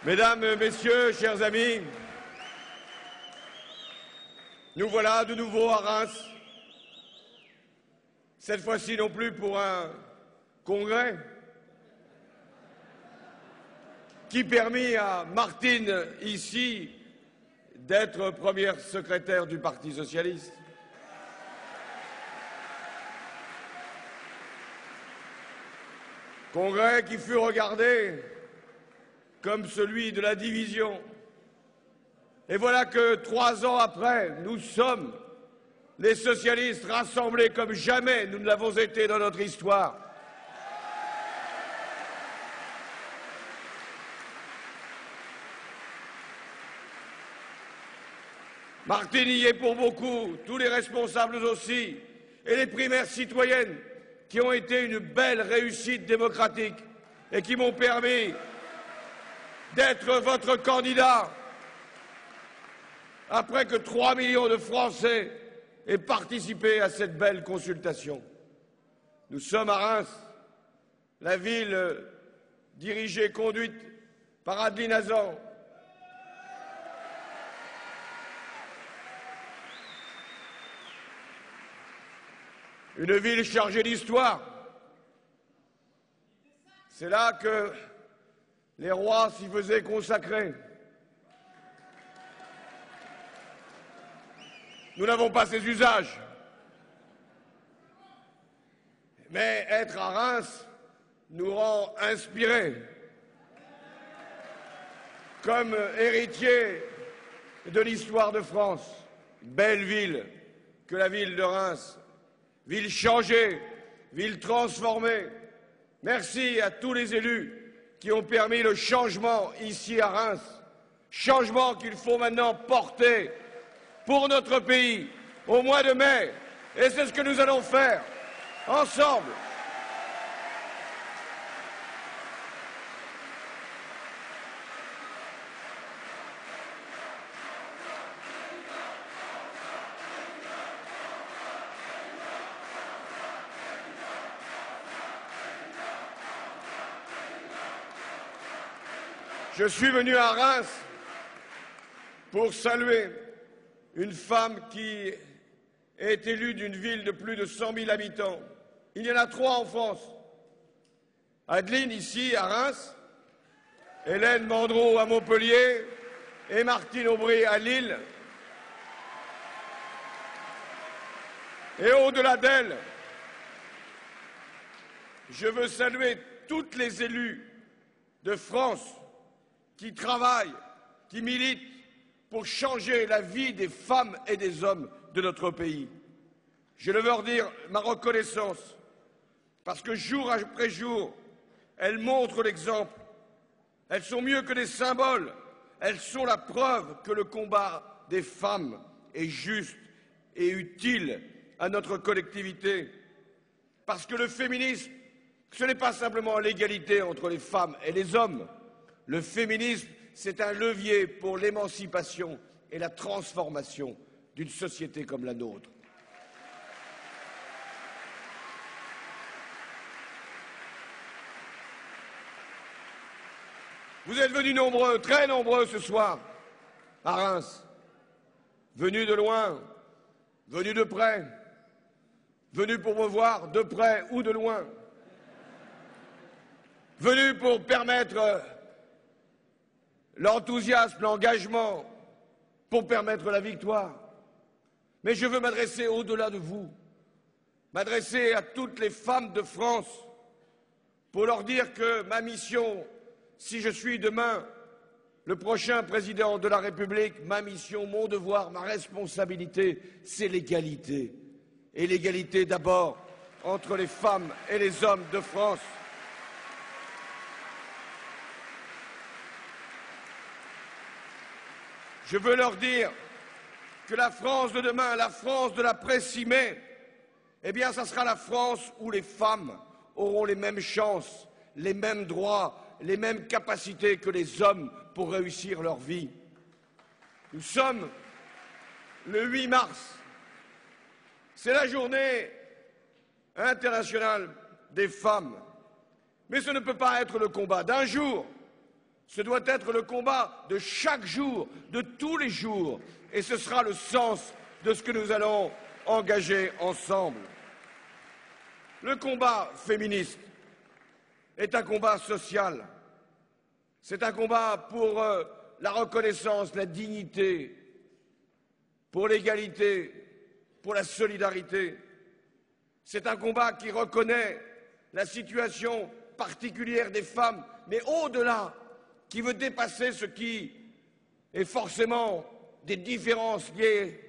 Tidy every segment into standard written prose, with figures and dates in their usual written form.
Mesdames, Messieurs, chers amis, nous voilà de nouveau à Reims, cette fois-ci non plus pour un congrès qui permit à Martine, ici, d'être première secrétaire du Parti socialiste. Congrès qui fut regardé comme celui de la division. Et voilà que 3 ans après, nous sommes les socialistes rassemblés comme jamais nous ne l'avons été dans notre histoire. Martine y est pour beaucoup, tous les responsables aussi, et les primaires citoyennes qui ont été une belle réussite démocratique et qui m'ont permis d'être votre candidat après que 3 millions de Français aient participé à cette belle consultation. Nous sommes à Reims, la ville dirigée, conduite par Adeline Hazan. Une ville chargée d'histoire. C'est là que les rois s'y faisaient consacrer. Nous n'avons pas ces usages. Mais être à Reims nous rend inspirés. Comme héritiers de l'histoire de France, belle ville que la ville de Reims. Ville changée, ville transformée. Merci à tous les élus qui ont permis le changement ici à Reims. Changement qu'il faut maintenant porter pour notre pays au mois de mai. Et c'est ce que nous allons faire ensemble. Je suis venu à Reims pour saluer une femme qui est élue d'une ville de plus de 100 000 habitants. Il y en a 3 en France. Adeline, ici, à Reims, Hélène Mandreau à Montpellier et Martine Aubry à Lille. Et au-delà d'elle, je veux saluer toutes les élus de France qui travaillent, qui militent pour changer la vie des femmes et des hommes de notre pays. Je veux leur dire ma reconnaissance, parce que jour après jour, elles montrent l'exemple. Elles sont mieux que des symboles, elles sont la preuve que le combat des femmes est juste et utile à notre collectivité. Parce que le féminisme, ce n'est pas simplement l'égalité entre les femmes et les hommes. Le féminisme, c'est un levier pour l'émancipation et la transformation d'une société comme la nôtre. Vous êtes venus nombreux, très nombreux ce soir, à Reims. Venus de loin, venus de près, venus pour me voir de près ou de loin. Venus pour permettre l'enthousiasme, l'engagement, pour permettre la victoire. Mais je veux m'adresser au-delà de vous, m'adresser à toutes les femmes de France, pour leur dire que ma mission, si je suis demain le prochain président de la République, ma mission, mon devoir, ma responsabilité, c'est l'égalité. Et l'égalité d'abord entre les femmes et les hommes de France. Je veux leur dire que la France de demain, la France de l'après-6 mai, eh bien, ça sera la France où les femmes auront les mêmes chances, les mêmes droits, les mêmes capacités que les hommes pour réussir leur vie. Nous sommes le 8 mars. C'est la journée internationale des femmes. Mais ce ne peut pas être le combat d'un jour. Ce doit être le combat de chaque jour, de tous les jours. Et ce sera le sens de ce que nous allons engager ensemble. Le combat féministe est un combat social. C'est un combat pour la reconnaissance, la dignité, pour l'égalité, pour la solidarité. C'est un combat qui reconnaît la situation particulière des femmes, mais au-delà, qui veut dépasser ce qui est forcément des différences liées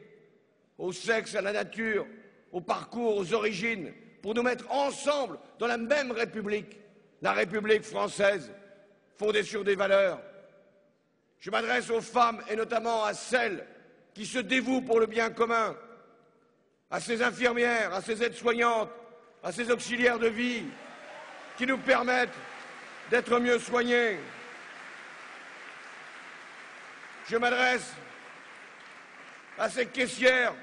au sexe, à la nature, au parcours, aux origines, pour nous mettre ensemble dans la même République, la République française, fondée sur des valeurs. Je m'adresse aux femmes et notamment à celles qui se dévouent pour le bien commun, à ces infirmières, à ces aides-soignantes, à ces auxiliaires de vie qui nous permettent d'être mieux soignés. Je m'adresse à ces caissières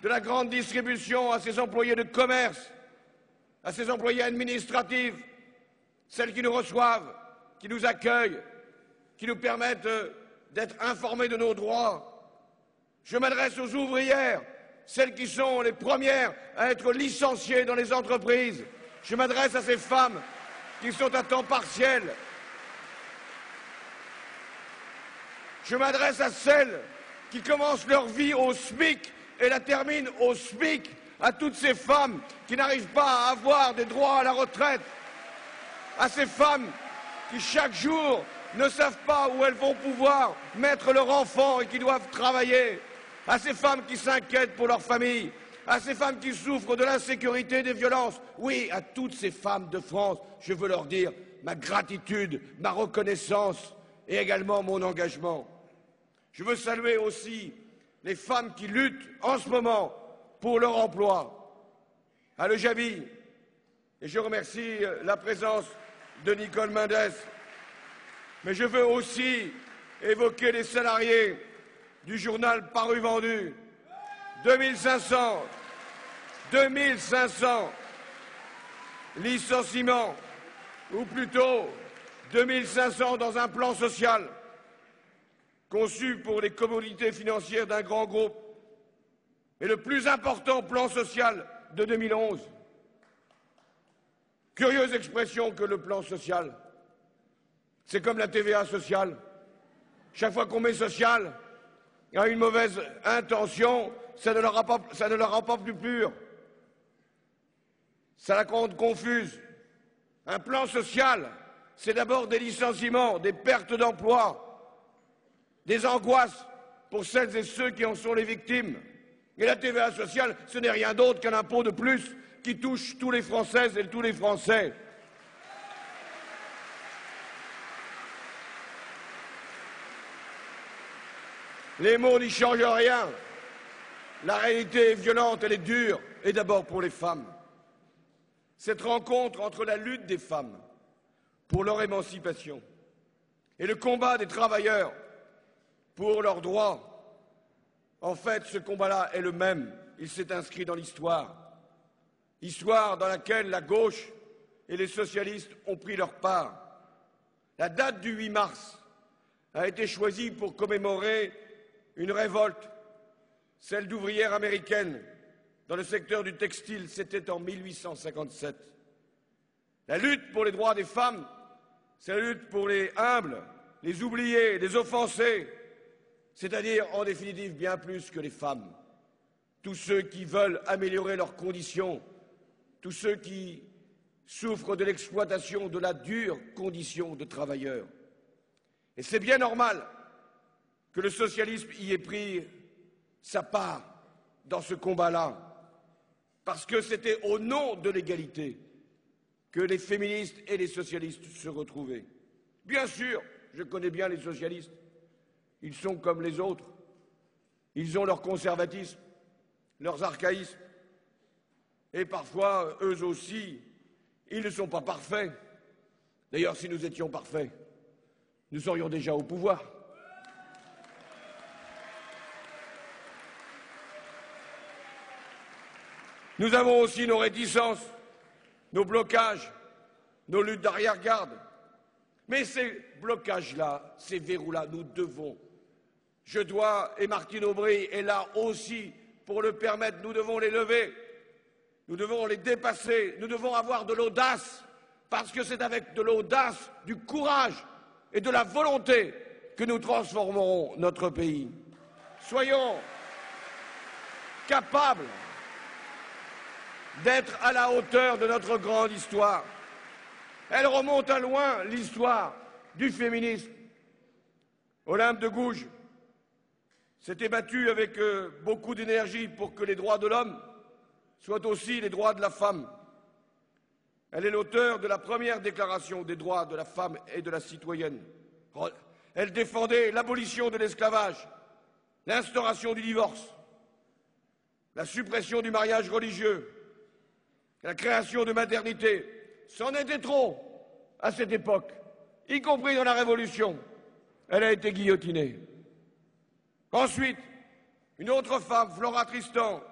de la grande distribution, à ces employés de commerce, à ces employés administratifs, celles qui nous reçoivent, qui nous accueillent, qui nous permettent d'être informés de nos droits. Je m'adresse aux ouvrières, celles qui sont les premières à être licenciées dans les entreprises. Je m'adresse à ces femmes qui sont à temps partiel. Je m'adresse à celles qui commencent leur vie au SMIC et la terminent au SMIC, à toutes ces femmes qui n'arrivent pas à avoir des droits à la retraite, à ces femmes qui chaque jour ne savent pas où elles vont pouvoir mettre leur enfant et qui doivent travailler, à ces femmes qui s'inquiètent pour leur famille, à ces femmes qui souffrent de l'insécurité, des violences. Oui, à toutes ces femmes de France, je veux leur dire ma gratitude, ma reconnaissance et également mon engagement. Je veux saluer aussi les femmes qui luttent en ce moment pour leur emploi. À Le Jabi, et je remercie la présence de Nicole Mendes, mais je veux aussi évoquer les salariés du journal Paru Vendu. 2500 licenciements, ou plutôt 2500 dans un plan social conçu pour les commodités financières d'un grand groupe, et le plus important plan social de 2011. Curieuse expression que le plan social. C'est comme la TVA sociale. Chaque fois qu'on met social, il y a une mauvaise intention, ça ne la rend pas plus pure. Ça la rend confuse. Un plan social, c'est d'abord des licenciements, des pertes d'emploi, des angoisses pour celles et ceux qui en sont les victimes. Et la TVA sociale, ce n'est rien d'autre qu'un impôt de plus qui touche tous les Françaises et tous les Français. Les mots n'y changent rien. La réalité est violente, elle est dure, et d'abord pour les femmes. Cette rencontre entre la lutte des femmes pour leur émancipation et le combat des travailleurs pour leurs droits, en fait, ce combat-là est le même. Il s'est inscrit dans l'histoire. Histoire dans laquelle la gauche et les socialistes ont pris leur part. La date du 8 mars a été choisie pour commémorer une révolte, celle d'ouvrières américaines dans le secteur du textile, c'était en 1857. La lutte pour les droits des femmes, c'est la lutte pour les humbles, les oubliés, les offensés, c'est-à-dire en définitive bien plus que les femmes. Tous ceux qui veulent améliorer leurs conditions, tous ceux qui souffrent de l'exploitation, de la dure condition de travailleurs. Et c'est bien normal que le socialisme y ait pris sa part dans ce combat-là, parce que c'était au nom de l'égalité que les féministes et les socialistes se retrouvaient. Bien sûr, je connais bien les socialistes, ils sont comme les autres, ils ont leur conservatisme, leurs archaïsmes, et parfois, eux aussi, ils ne sont pas parfaits. D'ailleurs, si nous étions parfaits, nous serions déjà au pouvoir. Nous avons aussi nos réticences, nos blocages, nos luttes d'arrière-garde. Mais ces blocages-là, ces verrous-là, je dois, et Martine Aubry est là aussi pour le permettre, nous devons les lever, nous devons les dépasser, nous devons avoir de l'audace, parce que c'est avec de l'audace, du courage et de la volonté que nous transformerons notre pays. Soyons capables d'être à la hauteur de notre grande histoire. Elle remonte à loin, l'histoire du féminisme. Olympe de Gouges s'était battue avec beaucoup d'énergie pour que les droits de l'homme soient aussi les droits de la femme. Elle est l'auteure de la première déclaration des droits de la femme et de la citoyenne. Elle défendait l'abolition de l'esclavage, l'instauration du divorce, la suppression du mariage religieux, la création de maternités. C'en était trop à cette époque, y compris dans la Révolution. Elle a été guillotinée. Ensuite, une autre femme, Flora Tristan,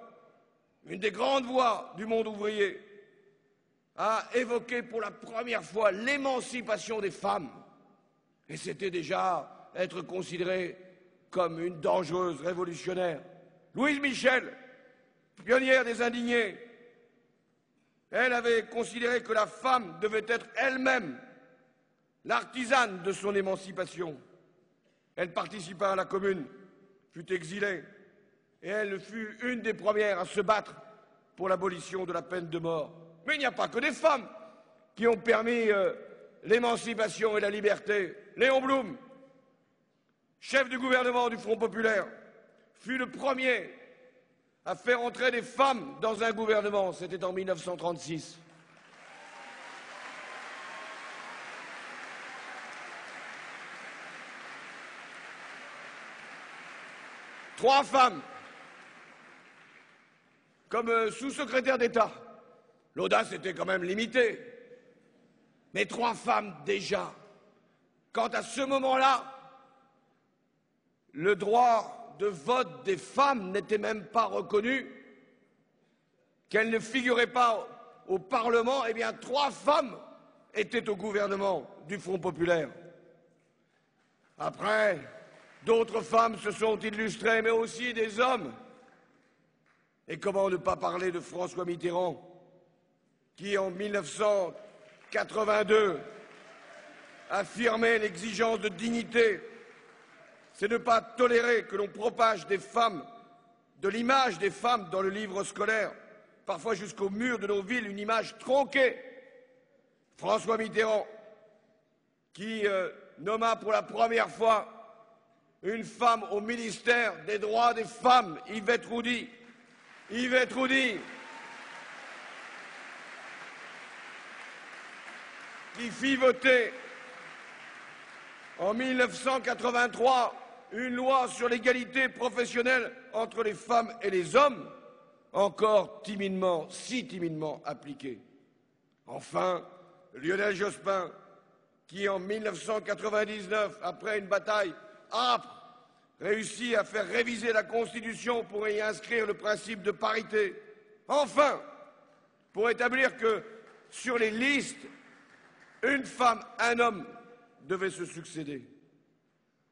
une des grandes voix du monde ouvrier, a évoqué pour la première fois l'émancipation des femmes. Et c'était déjà être considérée comme une dangereuse révolutionnaire. Louise Michel, pionnière des indignés, elle avait considéré que la femme devait être elle-même l'artisane de son émancipation. Elle participa à la Commune, fut exilée, et elle fut une des premières à se battre pour l'abolition de la peine de mort. Mais il n'y a pas que des femmes qui ont permis l'émancipation et la liberté. Léon Blum, chef du gouvernement du Front populaire, fut le premier à faire entrer des femmes dans un gouvernement. C'était en 1936. Trois femmes comme sous-secrétaire d'État. L'audace était quand même limitée. Mais trois femmes déjà. Quant à ce moment-là, le droit de vote des femmes n'était même pas reconnu, qu'elles ne figuraient pas au Parlement. Eh bien, trois femmes étaient au gouvernement du Front populaire. Après, d'autres femmes se sont illustrées, mais aussi des hommes. Et comment ne pas parler de François Mitterrand, qui en 1982 affirmait l'exigence de dignité. C'est ne pas tolérer que l'on propage des femmes, de l'image des femmes dans le livre scolaire, parfois jusqu'au mur de nos villes, une image tronquée. François Mitterrand, qui nomma pour la première fois une femme au ministère des droits des femmes, Yvette Roudy. Yvette Roudy, qui fit voter en 1983 une loi sur l'égalité professionnelle entre les femmes et les hommes, encore timidement, si timidement appliquée. Enfin, Lionel Jospin, qui en 1999, après une bataille âpre, réussit à faire réviser la Constitution pour y inscrire le principe de parité. Enfin, pour établir que sur les listes, une femme, un homme devait se succéder.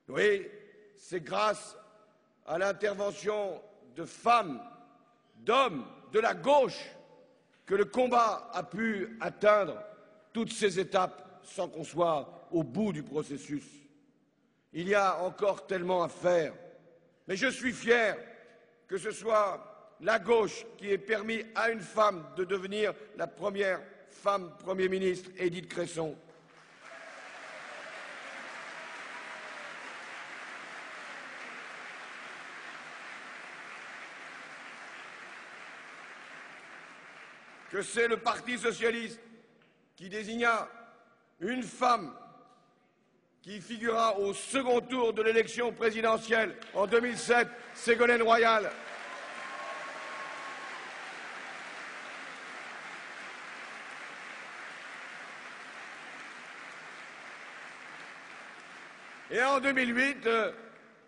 Oui, c'est grâce à l'intervention de femmes, d'hommes, de la gauche, que le combat a pu atteindre toutes ces étapes sans qu'on soit au bout du processus. Il y a encore tellement à faire, mais je suis fier que ce soit la gauche qui ait permis à une femme de devenir la première femme Premier ministre, Édith Cresson. Que c'est le Parti socialiste qui désigna une femme qui figura au second tour de l'élection présidentielle en 2007, Ségolène Royal. Et en 2008,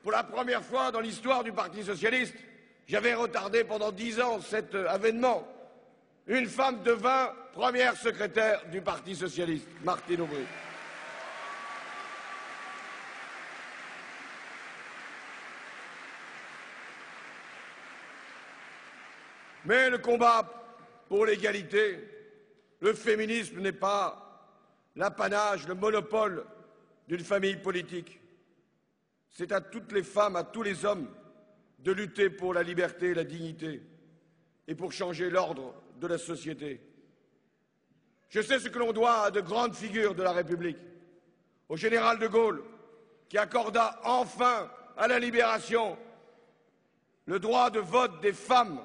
pour la première fois dans l'histoire du Parti socialiste, j'avais retardé pendant 10 ans cet avènement. Une femme devint première secrétaire du Parti socialiste, Martine Aubry. Mais le combat pour l'égalité, le féminisme n'est pas l'apanage, le monopole d'une famille politique. C'est à toutes les femmes, à tous les hommes de lutter pour la liberté et la dignité et pour changer l'ordre de la société. Je sais ce que l'on doit à de grandes figures de la République, au général de Gaulle, qui accorda enfin à la Libération le droit de vote des femmes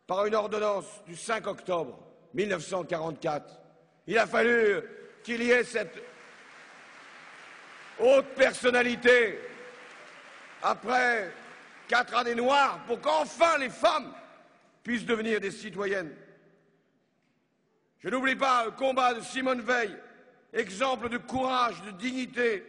par une ordonnance du 5 octobre 1944. Il a fallu qu'il y ait cette haute personnalité après 4 années noires pour qu'enfin les femmes puissent devenir des citoyennes. Je n'oublie pas le combat de Simone Veil, exemple de courage, de dignité,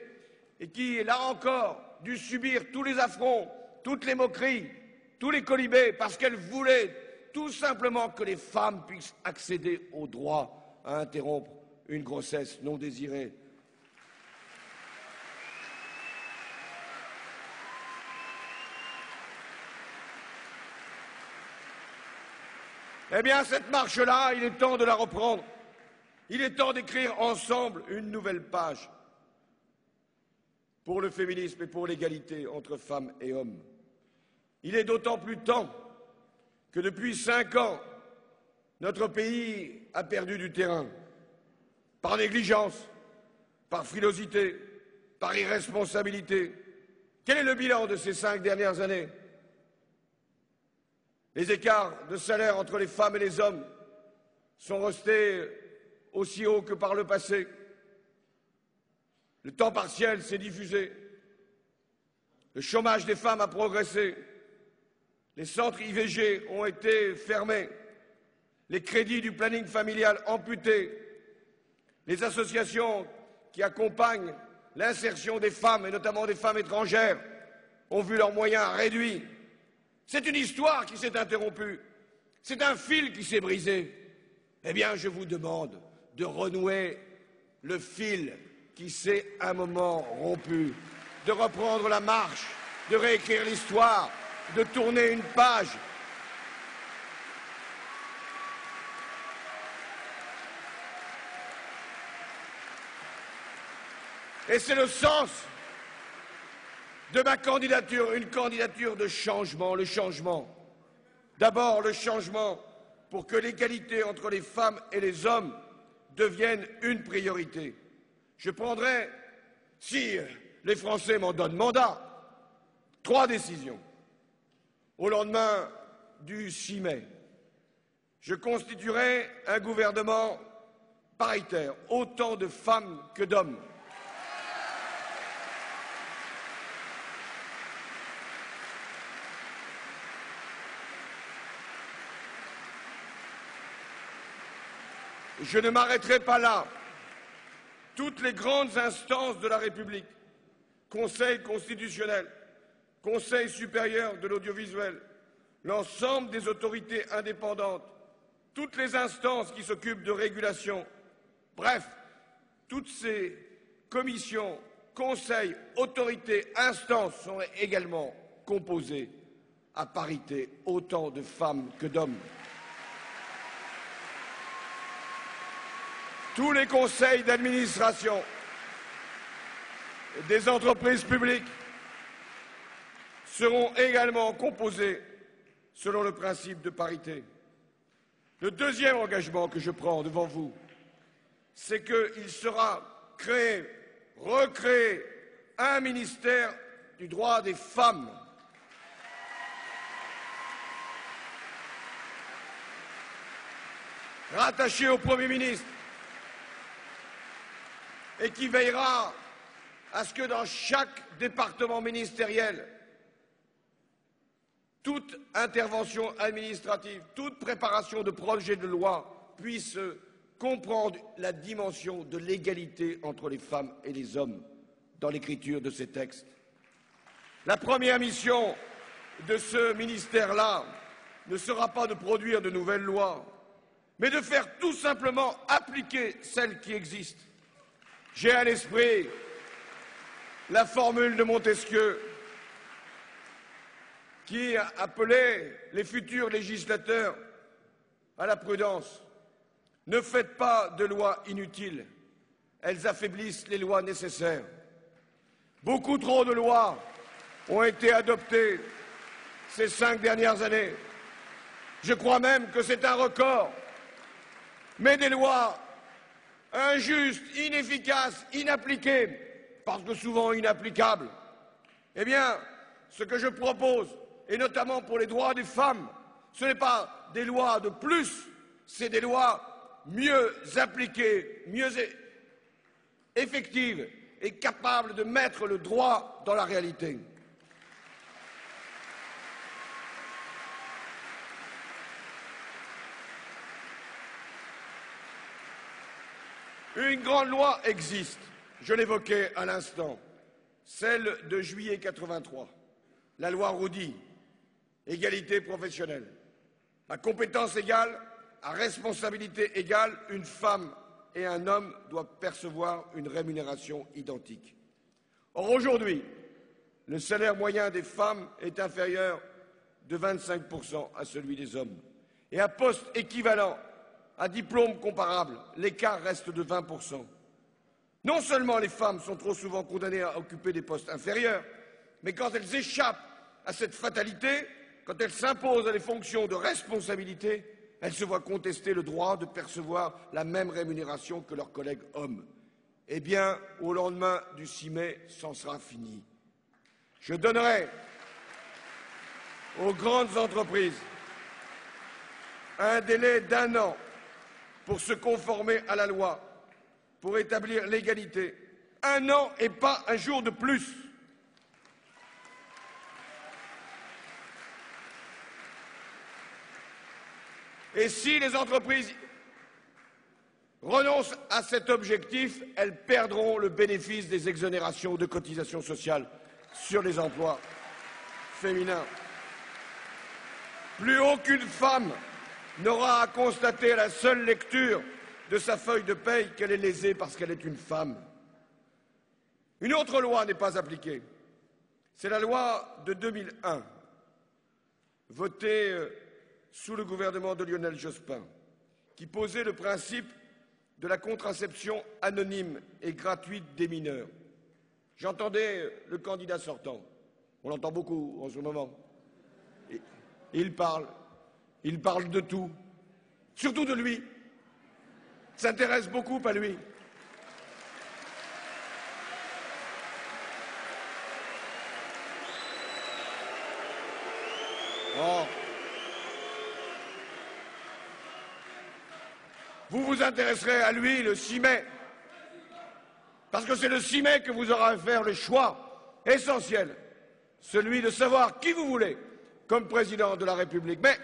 et qui, là encore, dut subir tous les affronts, toutes les moqueries, tous les colibés, parce qu'elle voulait tout simplement que les femmes puissent accéder au droit à interrompre une grossesse non désirée. Eh bien, cette marche-là, il est temps de la reprendre. Il est temps d'écrire ensemble une nouvelle page pour le féminisme et pour l'égalité entre femmes et hommes. Il est d'autant plus temps que depuis 5 ans, notre pays a perdu du terrain, par négligence, par frilosité, par irresponsabilité. Quel est le bilan de ces 5 dernières années? Les écarts de salaire entre les femmes et les hommes sont restés aussi hauts que par le passé. Le temps partiel s'est diffusé. Le chômage des femmes a progressé. Les centres IVG ont été fermés. Les crédits du planning familial amputés. Les associations qui accompagnent l'insertion des femmes, et notamment des femmes étrangères, ont vu leurs moyens réduits. C'est une histoire qui s'est interrompue. C'est un fil qui s'est brisé. Eh bien, je vous demande de renouer le fil qui s'est un moment rompu, de reprendre la marche, de réécrire l'histoire, de tourner une page. Et c'est le sens de ma candidature, une candidature de changement, le changement. D'abord, le changement pour que l'égalité entre les femmes et les hommes devienne une priorité. Je prendrai, si les Français m'en donnent mandat, 3 décisions. Au lendemain du 6 mai, je constituerai un gouvernement paritaire, autant de femmes que d'hommes. Je ne m'arrêterai pas là. Toutes les grandes instances de la République, Conseil constitutionnel, Conseil supérieur de l'audiovisuel, l'ensemble des autorités indépendantes, toutes les instances qui s'occupent de régulation, bref, toutes ces commissions, conseils, autorités, instances sont également composées à parité, autant de femmes que d'hommes. Tous les conseils d'administration des entreprises publiques seront également composés selon le principe de parité. Le deuxième engagement que je prends devant vous, c'est qu'il sera créé, recréé, un ministère du droit des femmes. Rattaché au Premier ministre, et qui veillera à ce que dans chaque département ministériel, toute intervention administrative, toute préparation de projet de loi puisse comprendre la dimension de l'égalité entre les femmes et les hommes dans l'écriture de ces textes. La première mission de ce ministère-là ne sera pas de produire de nouvelles lois, mais de faire tout simplement appliquer celles qui existent. J'ai à l'esprit la formule de Montesquieu qui appelait les futurs législateurs à la prudence. Ne faites pas de lois inutiles. Elles affaiblissent les lois nécessaires. Beaucoup trop de lois ont été adoptées ces 5 dernières années. Je crois même que c'est un record. Mais des lois injustes, inefficaces, inappliquées, parce que souvent inapplicables. Eh bien, ce que je propose, et notamment pour les droits des femmes, ce n'est pas des lois de plus, c'est des lois mieux appliquées, mieux effectives et capables de mettre le droit dans la réalité. Une grande loi existe, je l'évoquais à l'instant, celle de juillet 83, la loi Roudy, égalité professionnelle. À compétence égale, à responsabilité égale, une femme et un homme doivent percevoir une rémunération identique. Or, aujourd'hui, le salaire moyen des femmes est inférieur de 25% à celui des hommes. Et à poste équivalent, à diplôme comparable, l'écart reste de 20%. Non seulement les femmes sont trop souvent condamnées à occuper des postes inférieurs, mais quand elles échappent à cette fatalité, quand elles s'imposent à des fonctions de responsabilité, elles se voient contester le droit de percevoir la même rémunération que leurs collègues hommes. Eh bien, au lendemain du 6 mai, c'en sera fini. Je donnerai aux grandes entreprises un délai d'1 an pour se conformer à la loi, pour établir l'égalité. 1 an et pas un jour de plus. Et si les entreprises renoncent à cet objectif, elles perdront le bénéfice des exonérations de cotisations sociales sur les emplois féminins. Plus aucune femme n'aura à constater à la seule lecture de sa feuille de paie qu'elle est lésée parce qu'elle est une femme. Une autre loi n'est pas appliquée. C'est la loi de 2001, votée sous le gouvernement de Lionel Jospin, qui posait le principe de la contraception anonyme et gratuite des mineurs. J'entendais le candidat sortant, on l'entend beaucoup en ce moment, et il parle de tout, surtout de lui, s'intéresse beaucoup à lui. Oh. Vous vous intéresserez à lui le 6 mai, parce que c'est le 6 mai que vous aurez à faire le choix essentiel, celui de savoir qui vous voulez comme président de la République. Mais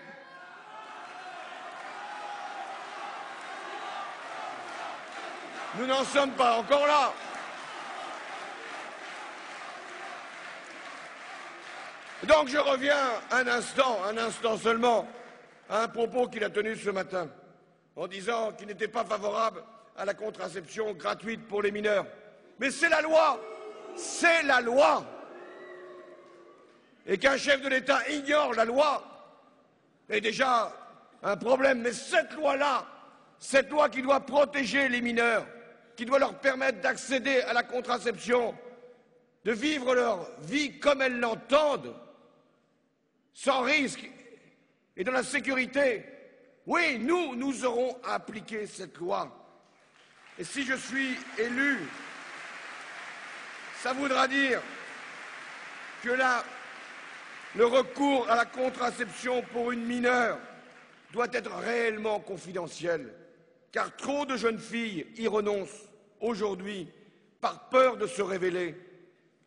nous n'en sommes pas encore là. Donc je reviens un instant seulement, à un propos qu'il a tenu ce matin, en disant qu'il n'était pas favorable à la contraception gratuite pour les mineurs. Mais c'est la loi, c'est la loi. Et qu'un chef de l'État ignore la loi est déjà un problème. Mais cette loi-là, cette loi qui doit protéger les mineurs, qui doit leur permettre d'accéder à la contraception, de vivre leur vie comme elles l'entendent, sans risque et dans la sécurité. Oui, nous aurons à appliquer cette loi. Et si je suis élu, ça voudra dire que le recours à la contraception pour une mineure doit être réellement confidentiel, car trop de jeunes filles y renoncent aujourd'hui par peur de se révéler.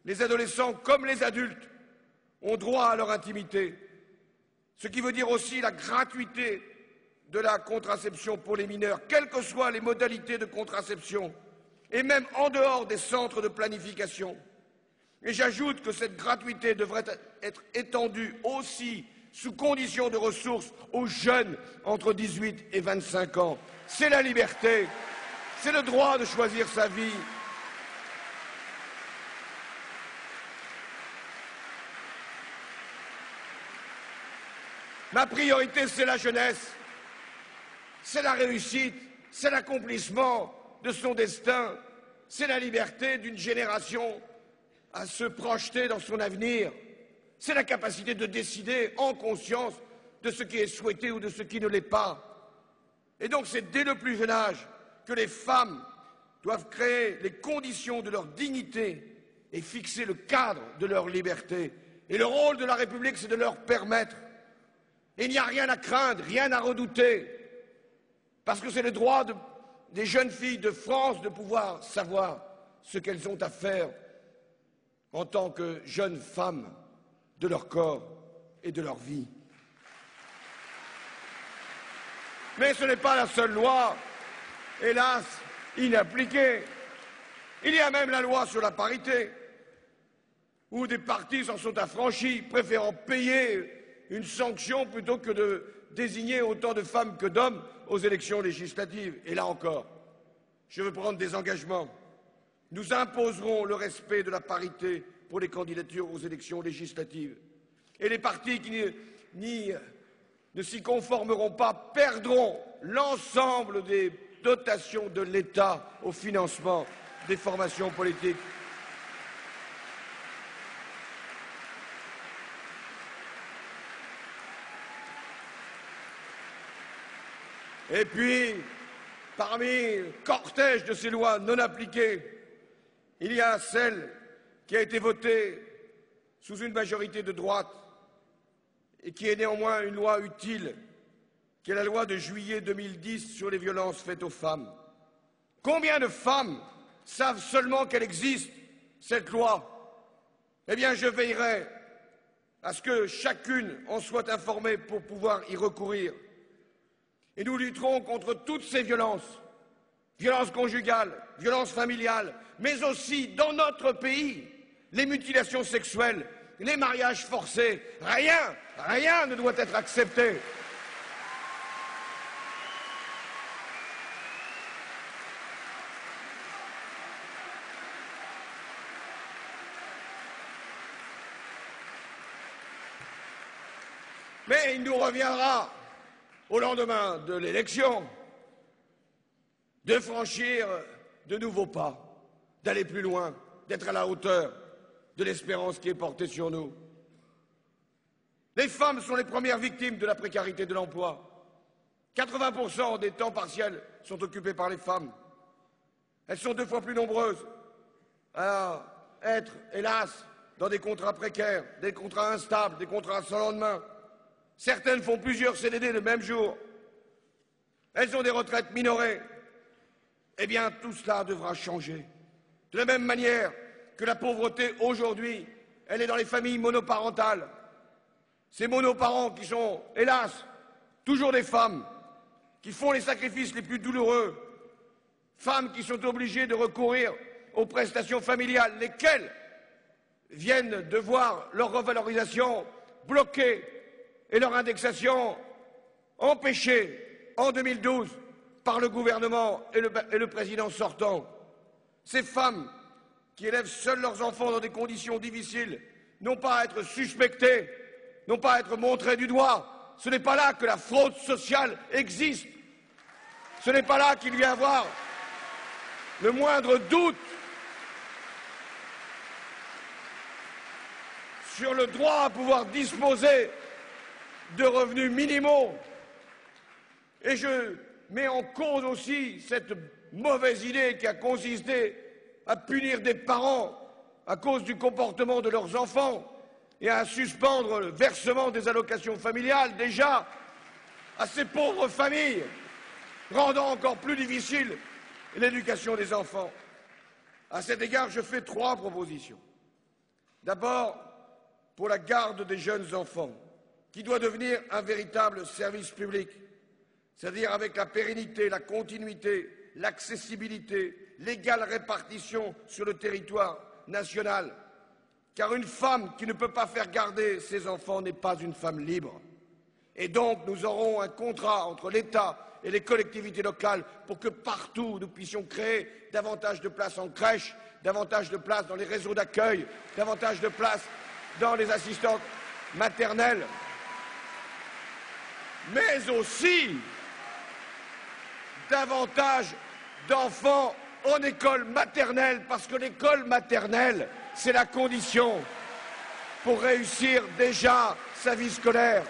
Les adolescents comme les adultes ont droit à leur intimité, ce qui veut dire aussi la gratuité de la contraception pour les mineurs, quelles que soient les modalités de contraception, et même en dehors des centres de planification. Et j'ajoute que cette gratuité devrait être étendue aussi, sous conditions de ressources, aux jeunes entre 18 et 25 ans. C'est la liberté, c'est le droit de choisir sa vie. Ma priorité, c'est la jeunesse. c'est la réussite, c'est l'accomplissement de son destin, c'est la liberté d'une génération à se projeter dans son avenir, c'est la capacité de décider en conscience de ce qui est souhaité ou de ce qui ne l'est pas. Et donc c'est dès le plus jeune âge que les femmes doivent créer les conditions de leur dignité et fixer le cadre de leur liberté. Et le rôle de la République, c'est de leur permettre. Et il n'y a rien à craindre, rien à redouter, parce que c'est le droit des jeunes filles de France de pouvoir savoir ce qu'elles ont à faire en tant que jeunes femmes de leur corps et de leur vie. Mais ce n'est pas la seule loi, hélas, inappliquée. Il y a même la loi sur la parité, où des partis s'en sont affranchis, préférant payer une sanction plutôt que de désigner autant de femmes que d'hommes aux élections législatives. Et là encore, je veux prendre des engagements. Nous imposerons le respect de la parité pour les candidatures aux élections législatives. Et les partis qui ne s'y conformeront pas perdront l'ensemble des dotations de l'État au financement des formations politiques. Et puis, parmi le cortège de ces lois non appliquées, il y a celle qui a été votée sous une majorité de droite et qui est néanmoins une loi utile, qui est la loi de juillet 2010 sur les violences faites aux femmes. Combien de femmes savent seulement qu'elle existe, cette loi? Eh bien, je veillerai à ce que chacune en soit informée pour pouvoir y recourir. Et nous lutterons contre toutes ces violences, violences conjugales, violences familiales, mais aussi, dans notre pays, les mutilations sexuelles, les mariages forcés. Rien ne doit être accepté. Mais il nous reviendra, au lendemain de l'élection, de franchir de nouveaux pas, d'aller plus loin, d'être à la hauteur de l'espérance qui est portée sur nous. Les femmes sont les premières victimes de la précarité de l'emploi. 80% des temps partiels sont occupés par les femmes. Elles sont 2 fois plus nombreuses à être, hélas, dans des contrats précaires, des contrats instables, des contrats sans lendemain. Certaines font plusieurs CDD le même jour. Elles ont des retraites minorées. Eh bien, tout cela devra changer. De la même manière que la pauvreté, aujourd'hui, elle est dans les familles monoparentales. Ces monoparents qui sont, hélas, toujours des femmes, qui font les sacrifices les plus douloureux, femmes qui sont obligées de recourir aux prestations familiales, lesquelles viennent de voir leur revalorisation bloquée et leur indexation empêchée en 2012 par le gouvernement et le président sortant. Ces femmes qui élèvent seules leurs enfants dans des conditions difficiles n'ont pas à être suspectées, n'ont pas à être montrées du doigt. Ce n'est pas là que la fraude sociale existe. Ce n'est pas là qu'il y a à avoir le moindre doute sur le droit à pouvoir disposer de revenus minimaux. Et je mets en cause aussi cette mauvaise idée qui a consisté à punir des parents à cause du comportement de leurs enfants et à suspendre le versement des allocations familiales, déjà à ces pauvres familles, rendant encore plus difficile l'éducation des enfants. À cet égard, je fais 3 propositions. D'abord, pour la garde des jeunes enfants, qui doit devenir un véritable service public, c'est-à-dire avec la pérennité, la continuité, l'accessibilité, l'égale répartition sur le territoire national. Car une femme qui ne peut pas faire garder ses enfants n'est pas une femme libre. Et donc nous aurons un contrat entre l'État et les collectivités locales pour que partout nous puissions créer davantage de places en crèche, davantage de places dans les réseaux d'accueil, davantage de places dans les assistantes maternelles. Mais aussi davantage d'enfants en école maternelle, parce que l'école maternelle, c'est la condition pour réussir déjà sa vie scolaire.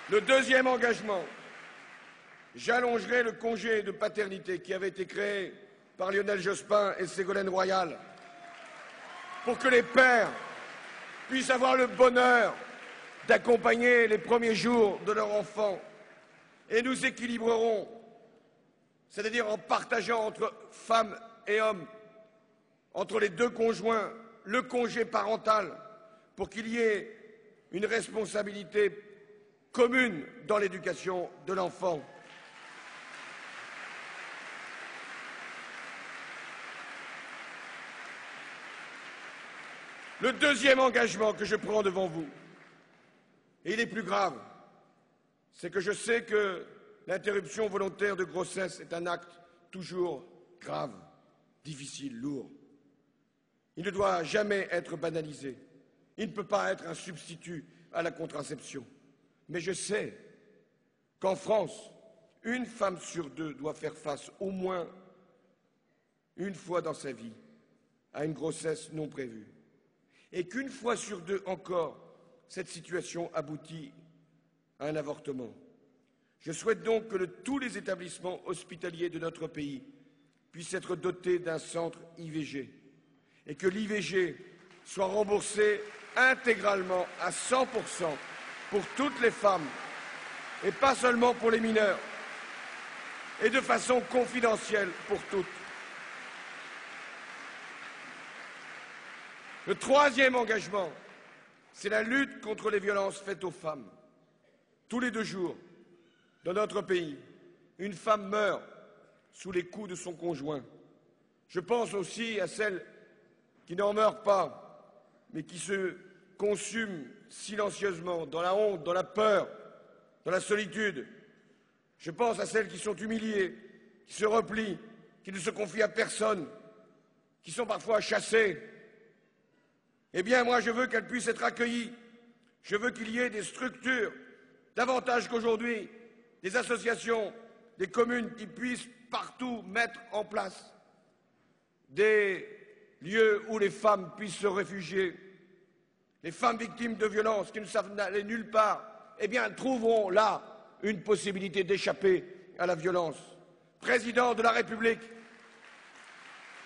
Le deuxième engagement, j'allongerai le congé de paternité qui avait été créé par Lionel Jospin et Ségolène Royal pour que les pères puissent avoir le bonheur d'accompagner les premiers jours de leur enfant. Et nous équilibrerons, c'est-à-dire en partageant entre femmes et hommes, entre les deux conjoints, le congé parental pour qu'il y ait une responsabilité commune dans l'éducation de l'enfant. Le deuxième engagement que je prends devant vous, et il est plus grave, c'est que je sais que l'interruption volontaire de grossesse est un acte toujours grave, difficile, lourd. Il ne doit jamais être banalisé. Il ne peut pas être un substitut à la contraception. Mais je sais qu'en France, une femme sur deux doit faire face au moins une fois dans sa vie à une grossesse non prévue. Et qu'une fois sur deux encore, cette situation aboutit à un avortement. Je souhaite donc que tous les établissements hospitaliers de notre pays puissent être dotés d'un centre IVG et que l'IVG soit remboursé intégralement à 100% pour toutes les femmes et pas seulement pour les mineurs et de façon confidentielle pour toutes. Le troisième engagement, c'est la lutte contre les violences faites aux femmes. Tous les 2 jours, dans notre pays, une femme meurt sous les coups de son conjoint. Je pense aussi à celles qui n'en meurent pas, mais qui se consument silencieusement, dans la honte, dans la peur, dans la solitude. Je pense à celles qui sont humiliées, qui se replient, qui ne se confient à personne, qui sont parfois chassées. Eh bien, moi, je veux qu'elles puissent être accueillies. Je veux qu'il y ait des structures, davantage qu'aujourd'hui, des associations, des communes qui puissent partout mettre en place des lieux où les femmes puissent se réfugier. Les femmes victimes de violences qui ne savent aller nulle part, eh bien, trouveront là une possibilité d'échapper à la violence. Président de la République,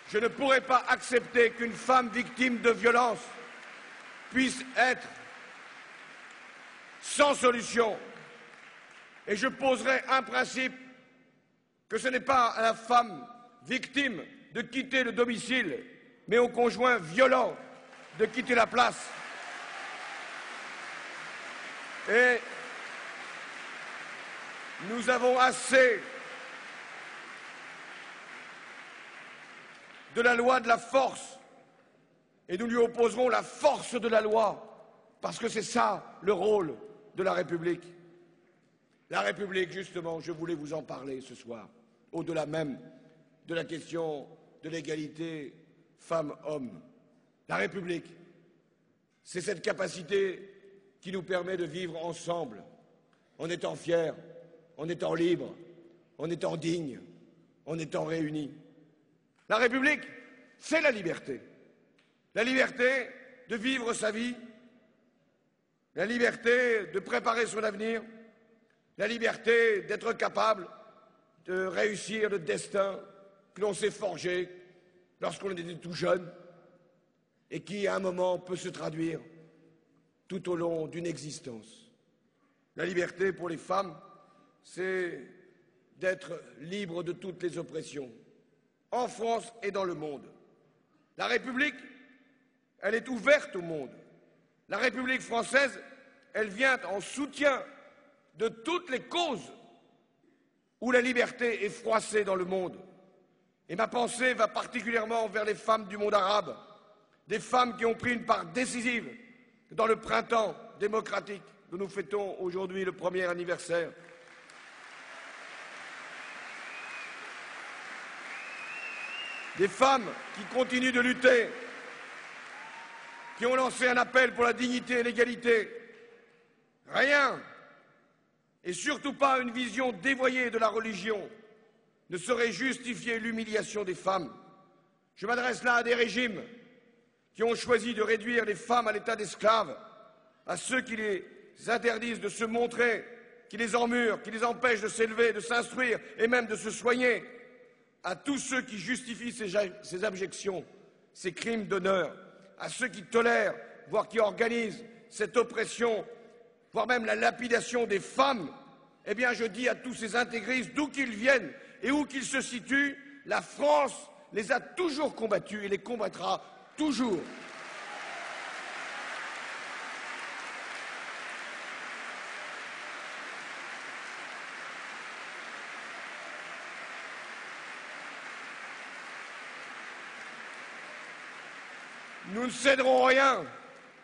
je ne pourrai pas accepter qu'une femme victime de violence puisse être sans solution. Et je poserai un principe, que ce n'est pas à la femme victime de quitter le domicile, mais au conjoint violent de quitter la place. Et nous avons assez de la loi de la force et nous lui opposerons la force de la loi parce que c'est ça le rôle de la République. La République, justement, je voulais vous en parler ce soir, au-delà même de la question de l'égalité femmes-hommes. La République, c'est cette capacité qui nous permet de vivre ensemble, en étant fiers, en étant libres, en étant dignes, en étant réunis. La République, c'est la liberté. La liberté de vivre sa vie, la liberté de préparer son avenir, la liberté d'être capable de réussir le destin que l'on s'est forgé lorsqu'on était tout jeune et qui, à un moment, peut se traduire tout au long d'une existence. La liberté pour les femmes, c'est d'être libre de toutes les oppressions, en France et dans le monde. La République, elle est ouverte au monde. La République française, elle vient en soutien de toutes les causes où la liberté est froissée dans le monde. Et ma pensée va particulièrement vers les femmes du monde arabe, des femmes qui ont pris une part décisive dans le printemps démocratique dont nous fêtons aujourd'hui le 1er anniversaire. Des femmes qui continuent de lutter, qui ont lancé un appel pour la dignité et l'égalité, Rien, et surtout pas une vision dévoyée de la religion, ne saurait justifier l'humiliation des femmes. Je m'adresse là à des régimes qui ont choisi de réduire les femmes à l'état d'esclaves, à ceux qui les interdisent de se montrer, qui les emmurent, qui les empêchent de s'élever, de s'instruire et même de se soigner, à tous ceux qui justifient ces abjections, ces crimes d'honneur, à ceux qui tolèrent, voire qui organisent cette oppression, voire même la lapidation des femmes. Eh bien, je dis à tous ces intégristes, d'où qu'ils viennent et où qu'ils se situent, la France les a toujours combattus et les combattra toujours. Nous ne céderons rien.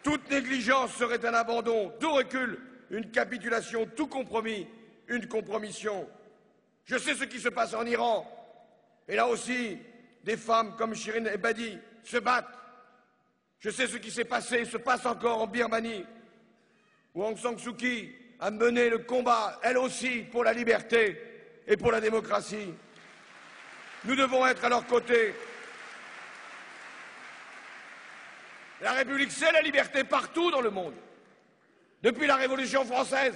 Toute négligence serait un abandon, tout recul, une capitulation, tout compromis, une compromission. Je sais ce qui se passe en Iran. Et là aussi, des femmes comme Shirin Ebadi se battent. Je sais ce qui s'est passé et se passe encore en Birmanie, où Aung San Suu Kyi a mené le combat, elle aussi, pour la liberté et pour la démocratie. Nous devons être à leur côté. La République, c'est la liberté partout dans le monde. Depuis la Révolution française,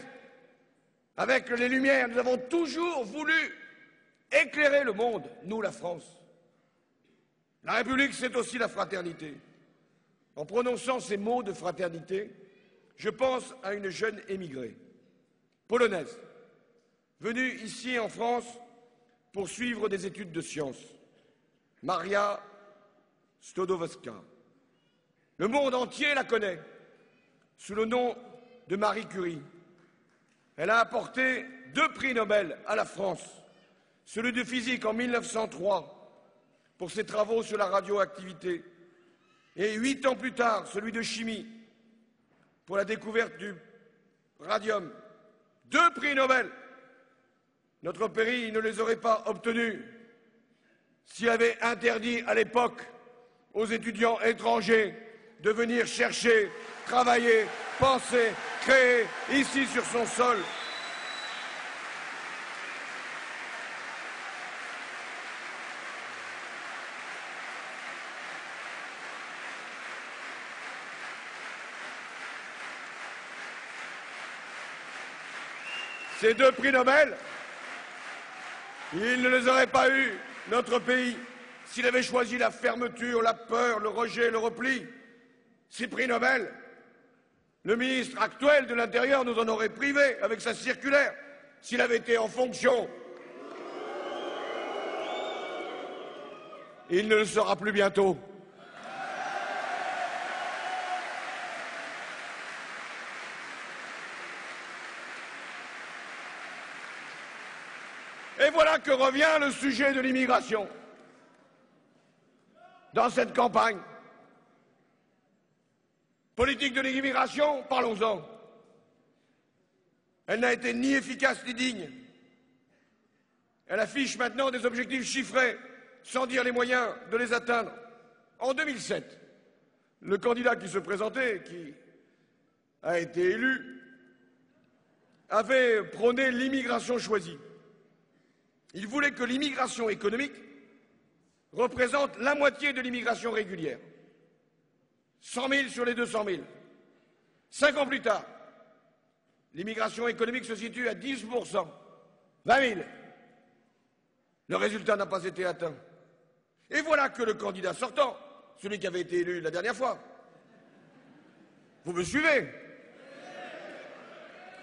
avec les Lumières, nous avons toujours voulu éclairer le monde, nous, la France. La République, c'est aussi la fraternité. En prononçant ces mots de fraternité, je pense à une jeune émigrée, polonaise, venue ici en France pour suivre des études de sciences, Maria Stodowska. Le monde entier la connaît sous le nom de Marie Curie. Elle a apporté 2 prix Nobel à la France, celui de physique en 1903 pour ses travaux sur la radioactivité et 8 ans plus tard celui de chimie pour la découverte du radium. 2 prix Nobel. Notre pays ne les aurait pas obtenus s'il avait interdit à l'époque aux étudiants étrangers de venir chercher, travailler, penser, créer ici sur son sol. Ces 2 prix Nobel, il ne les aurait pas eus, notre pays, s'il avait choisi la fermeture, la peur, le rejet, le repli. Ces prix Nobel, le ministre actuel de l'Intérieur nous en aurait privés avec sa circulaire, s'il avait été en fonction. Il ne le sera plus bientôt. Et voilà que revient le sujet de l'immigration dans cette campagne. Politique de l'immigration, parlons-en. Elle n'a été ni efficace ni digne. Elle affiche maintenant des objectifs chiffrés, sans dire les moyens de les atteindre. En 2007, le candidat qui se présentait, qui a été élu, avait prôné l'immigration choisie. Il voulait que l'immigration économique représente la moitié de l'immigration régulière. 100 000 sur les 200 000. 5 ans plus tard, l'immigration économique se situe à 10%. 20 000. Le résultat n'a pas été atteint. Et voilà que le candidat sortant, celui qui avait été élu la dernière fois, vous me suivez?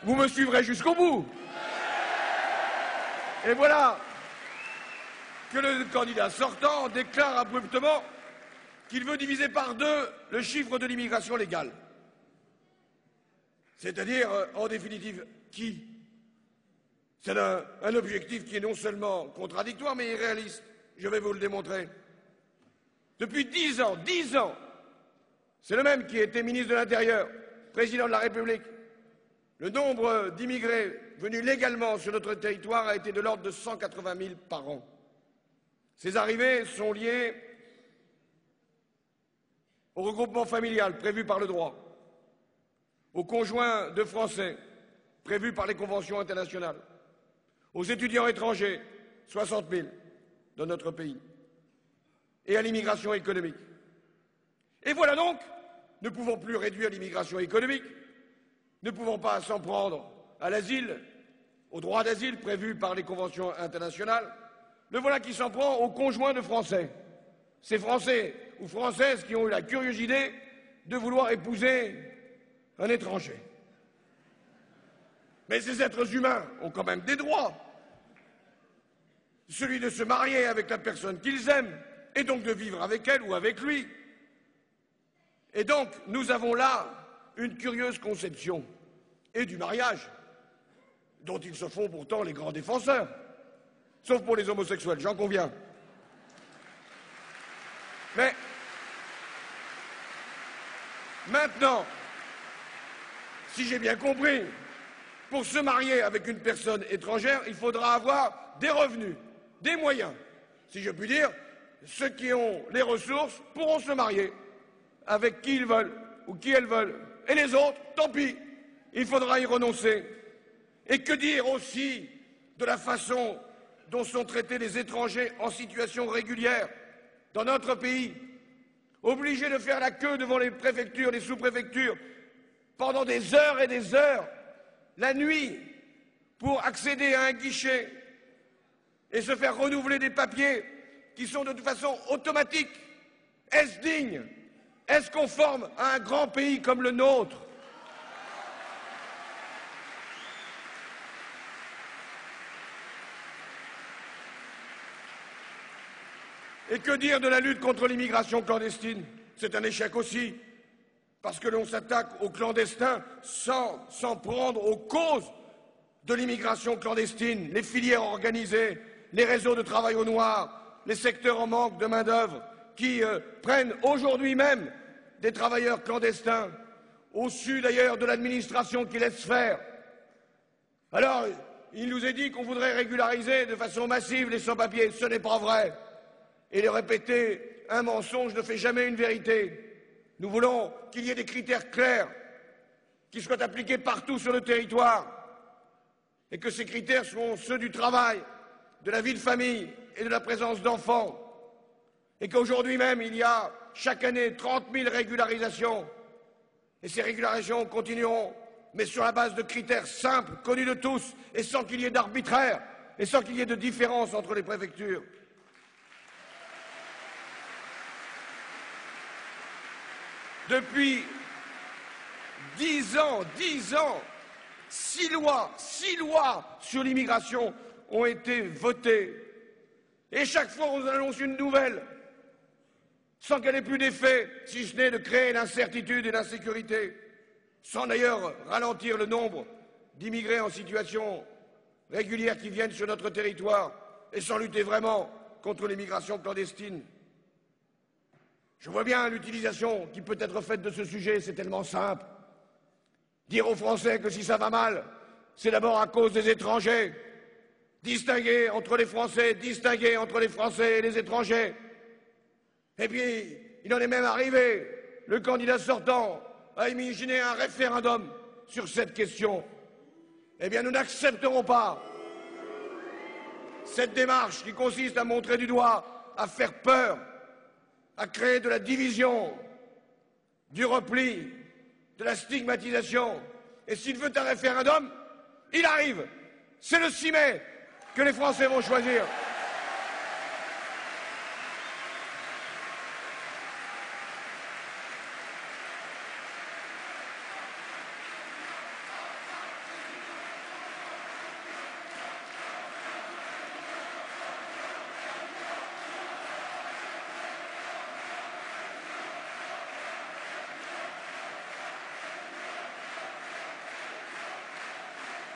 Vous me suivrez jusqu'au bout. Et voilà que le candidat sortant déclare abruptement qu'il veut diviser par 2 le chiffre de l'immigration légale. C'est-à-dire, en définitive, qui? C'est un objectif qui est non seulement contradictoire, mais irréaliste. Je vais vous le démontrer. Depuis 10 ans, c'est le même qui était ministre de l'Intérieur, président de la République. Le nombre d'immigrés venus légalement sur notre territoire a été de l'ordre de 180 000 par an. Ces arrivées sont liées au regroupement familial prévu par le droit, aux conjoints de Français, prévus par les conventions internationales. Aux étudiants étrangers, 60 000 dans notre pays. Et à l'immigration économique. Et voilà donc, ne pouvons plus réduire l'immigration économique, ne pouvons pas s'en prendre à l'asile, au droit d'asile prévu par les conventions internationales, le voilà qui s'en prend aux conjoints de Français. Ces Français ou Françaises qui ont eu la curieuse idée de vouloir épouser un étranger. Mais ces êtres humains ont quand même des droits. Celui de se marier avec la personne qu'ils aiment, et donc de vivre avec elle ou avec lui. Et donc, nous avons là une curieuse conception, et du mariage, dont ils se font pourtant les grands défenseurs, sauf pour les homosexuels, j'en conviens. Mais maintenant, si j'ai bien compris, pour se marier avec une personne étrangère, il faudra avoir des revenus, des moyens. Si je puis dire, ceux qui ont les ressources pourront se marier avec qui ils veulent ou qui elles veulent. Et les autres, tant pis, il faudra y renoncer. Et que dire aussi de la façon dont sont traités les étrangers en situation régulière dans notre pays, obligés de faire la queue devant les préfectures, les sous-préfectures, pendant des heures et des heures, la nuit, pour accéder à un guichet et se faire renouveler des papiers qui sont de toute façon automatiques. Est-ce digne? Est-ce conforme à un grand pays comme le nôtre? Et que dire de la lutte contre l'immigration clandestine? C'est un échec aussi, parce que l'on s'attaque aux clandestins sans s'en prendre aux causes de l'immigration clandestine, les filières organisées, les réseaux de travail au noir, les secteurs en manque de main-d'œuvre, qui prennent aujourd'hui même des travailleurs clandestins, au su d'ailleurs de l'administration qui laisse faire. Alors, il nous est dit qu'on voudrait régulariser de façon massive les sans-papiers. Ce n'est pas vrai. Et de répéter un mensonge ne fait jamais une vérité. Nous voulons qu'il y ait des critères clairs qui soient appliqués partout sur le territoire et que ces critères seront ceux du travail, de la vie de famille et de la présence d'enfants. Et qu'aujourd'hui même, il y a chaque année 30 000 régularisations. Et ces régularisations continueront, mais sur la base de critères simples, connus de tous, et sans qu'il y ait d'arbitraire, et sans qu'il y ait de différence entre les préfectures. Depuis 10 ans, 6 lois sur l'immigration ont été votées. Et chaque fois, on annonce une nouvelle, sans qu'elle ait plus d'effet, si ce n'est de créer l'incertitude et l'insécurité, sans d'ailleurs ralentir le nombre d'immigrés en situation régulière qui viennent sur notre territoire, et sans lutter vraiment contre l'immigration clandestine. Je vois bien l'utilisation qui peut être faite de ce sujet, c'est tellement simple. Dire aux Français que si ça va mal, c'est d'abord à cause des étrangers. Distinguer entre les Français, distinguer entre les Français et les étrangers. Et puis, il en est même arrivé, le candidat sortant a imaginé un référendum sur cette question. Eh bien, nous n'accepterons pas cette démarche qui consiste à montrer du doigt, à faire peur, à créer de la division, du repli, de la stigmatisation. Et s'il veut un référendum, il arrive. C'est le 6 mai que les Français vont choisir.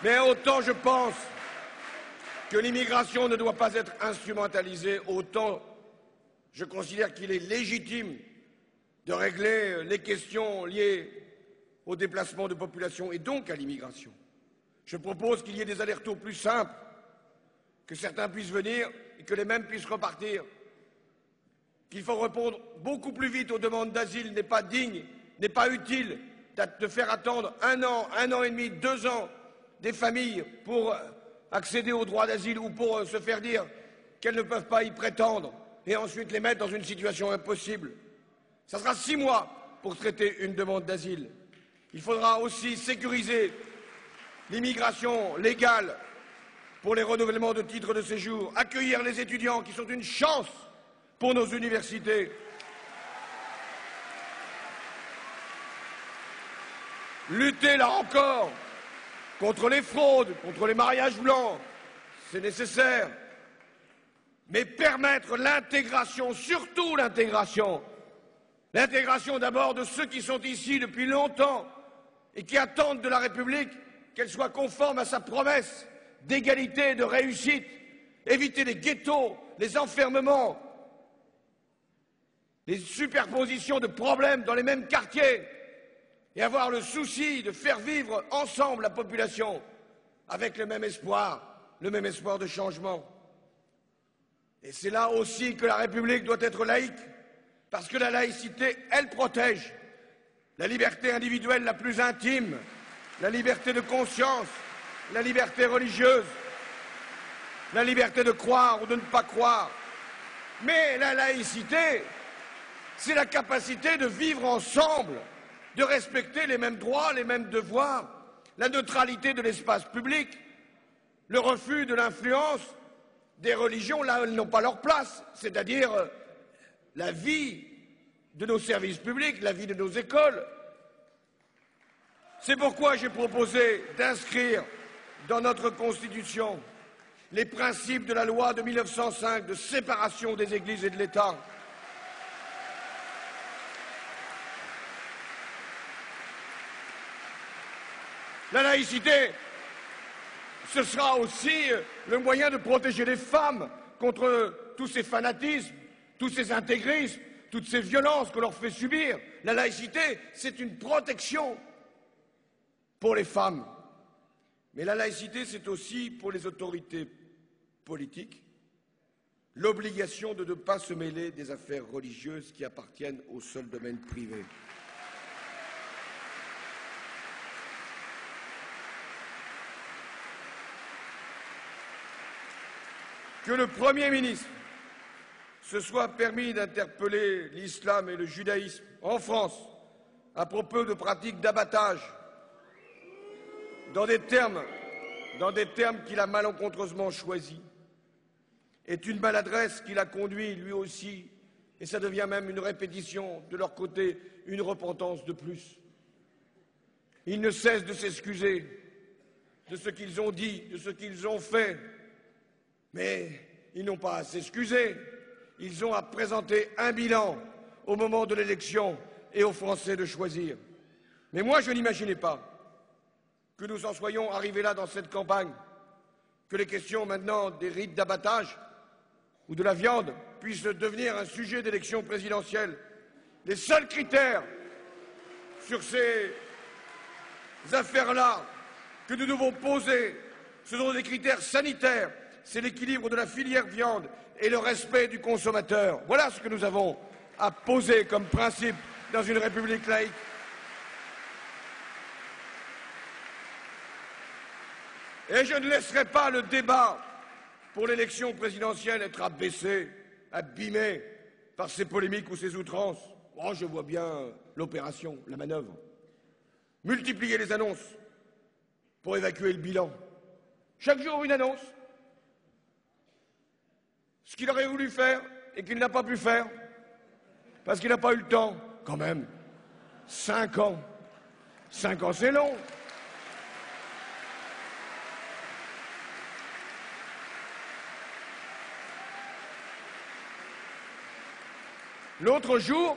Mais autant je pense que l'immigration ne doit pas être instrumentalisée, autant je considère qu'il est légitime de régler les questions liées au déplacement de population et donc à l'immigration. Je propose qu'il y ait des allers-retours plus simples, que certains puissent venir et que les mêmes puissent repartir. Qu'il faut répondre beaucoup plus vite aux demandes d'asile n'est pas digne, n'est pas utile de faire attendre un an et demi, 2 ans, des familles pour accéder au droit d'asile ou pour se faire dire qu'elles ne peuvent pas y prétendre et ensuite les mettre dans une situation impossible. Ça sera 6 mois pour traiter une demande d'asile. Il faudra aussi sécuriser l'immigration légale pour les renouvellements de titres de séjour, accueillir les étudiants qui sont une chance pour nos universités. Lutter là encore contre les fraudes, contre les mariages blancs, c'est nécessaire. Mais permettre l'intégration, surtout l'intégration. L'intégration d'abord de ceux qui sont ici depuis longtemps et qui attendent de la République qu'elle soit conforme à sa promesse d'égalité et de réussite. Éviter les ghettos, les enfermements, les superpositions de problèmes dans les mêmes quartiers et avoir le souci de faire vivre ensemble la population avec le même espoir de changement. Et c'est là aussi que la République doit être laïque, parce que la laïcité, elle protège la liberté individuelle la plus intime, la liberté de conscience, la liberté religieuse, la liberté de croire ou de ne pas croire. Mais la laïcité, c'est la capacité de vivre ensemble, de respecter les mêmes droits, les mêmes devoirs, la neutralité de l'espace public, le refus de l'influence des religions là où elles n'ont pas leur place, c'est-à-dire la vie de nos services publics, la vie de nos écoles. C'est pourquoi j'ai proposé d'inscrire dans notre Constitution les principes de la loi de 1905 de séparation des Églises et de l'État. La laïcité, ce sera aussi le moyen de protéger les femmes contre tous ces fanatismes, tous ces intégrismes, toutes ces violences qu'on leur fait subir. La laïcité, c'est une protection pour les femmes. Mais la laïcité, c'est aussi pour les autorités politiques l'obligation de ne pas se mêler des affaires religieuses qui appartiennent au seul domaine privé. Que le Premier ministre se soit permis d'interpeller l'islam et le judaïsme en France à propos de pratiques d'abattage dans des termes qu'il a malencontreusement choisis est une maladresse qui l'a conduit lui aussi, et ça devient même une répétition de leur côté, une repentance de plus. Ils ne cessent de s'excuser de ce qu'ils ont dit, de ce qu'ils ont fait. Mais ils n'ont pas à s'excuser, ils ont à présenter un bilan au moment de l'élection et aux Français de choisir. Mais moi, je n'imaginais pas que nous en soyons arrivés là dans cette campagne, que les questions maintenant des rites d'abattage ou de la viande puissent devenir un sujet d'élection présidentielle. Les seuls critères sur ces affaires-là que nous devons poser, ce sont des critères sanitaires. C'est l'équilibre de la filière viande et le respect du consommateur. Voilà ce que nous avons à poser comme principe dans une république laïque. Et je ne laisserai pas le débat pour l'élection présidentielle être abaissé, abîmé par ces polémiques ou ces outrances. Oh, je vois bien l'opération, la manœuvre. Multiplier les annonces pour évacuer le bilan. Chaque jour une annonce. Ce qu'il aurait voulu faire et qu'il n'a pas pu faire, parce qu'il n'a pas eu le temps, quand même. 5 ans. 5 ans, c'est long. L'autre jour,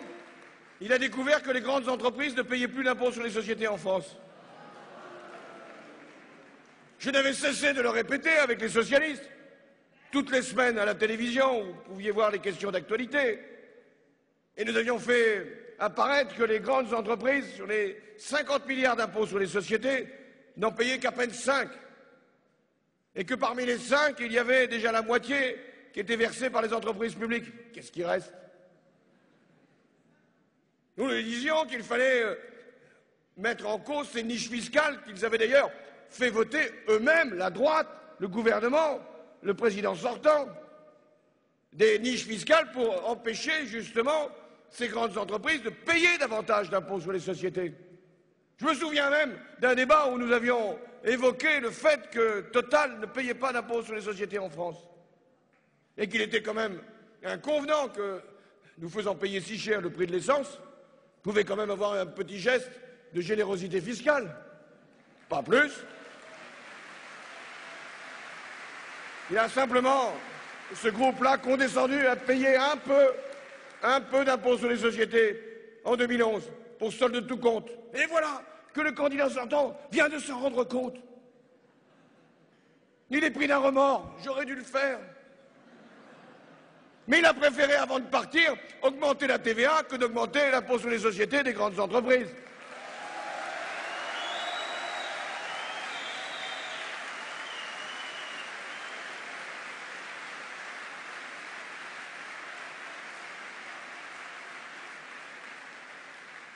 il a découvert que les grandes entreprises ne payaient plus d'impôts sur les sociétés en France. Je n'avais cessé de le répéter avec les socialistes. Toutes les semaines à la télévision, vous pouviez voir les questions d'actualité. Et nous avions fait apparaître que les grandes entreprises, sur les 50 milliards d'impôts sur les sociétés, n'en payaient qu'à peine 5. Et que parmi les 5, il y avait déjà la moitié qui était versée par les entreprises publiques. Qu'est-ce qui reste? Nous lui disions qu'il fallait mettre en cause ces niches fiscales qu'ils avaient d'ailleurs fait voter eux-mêmes, la droite, le gouvernement, le président sortant, des niches fiscales pour empêcher justement ces grandes entreprises de payer davantage d'impôts sur les sociétés. Je me souviens même d'un débat où nous avions évoqué le fait que Total ne payait pas d'impôts sur les sociétés en France et qu'il était quand même inconvenant que, nous faisant payer si cher le prix de l'essence, pouvait quand même avoir un petit geste de générosité fiscale. Pas plus. Il a simplement, ce groupe-là, condescendu à payer un peu d'impôts sur les sociétés en 2011 pour solde de tout compte. Et voilà que le candidat sortant vient de s'en rendre compte. Il est pris d'un remords. J'aurais dû le faire. Mais il a préféré, avant de partir, augmenter la TVA que d'augmenter l'impôt sur les sociétés des grandes entreprises.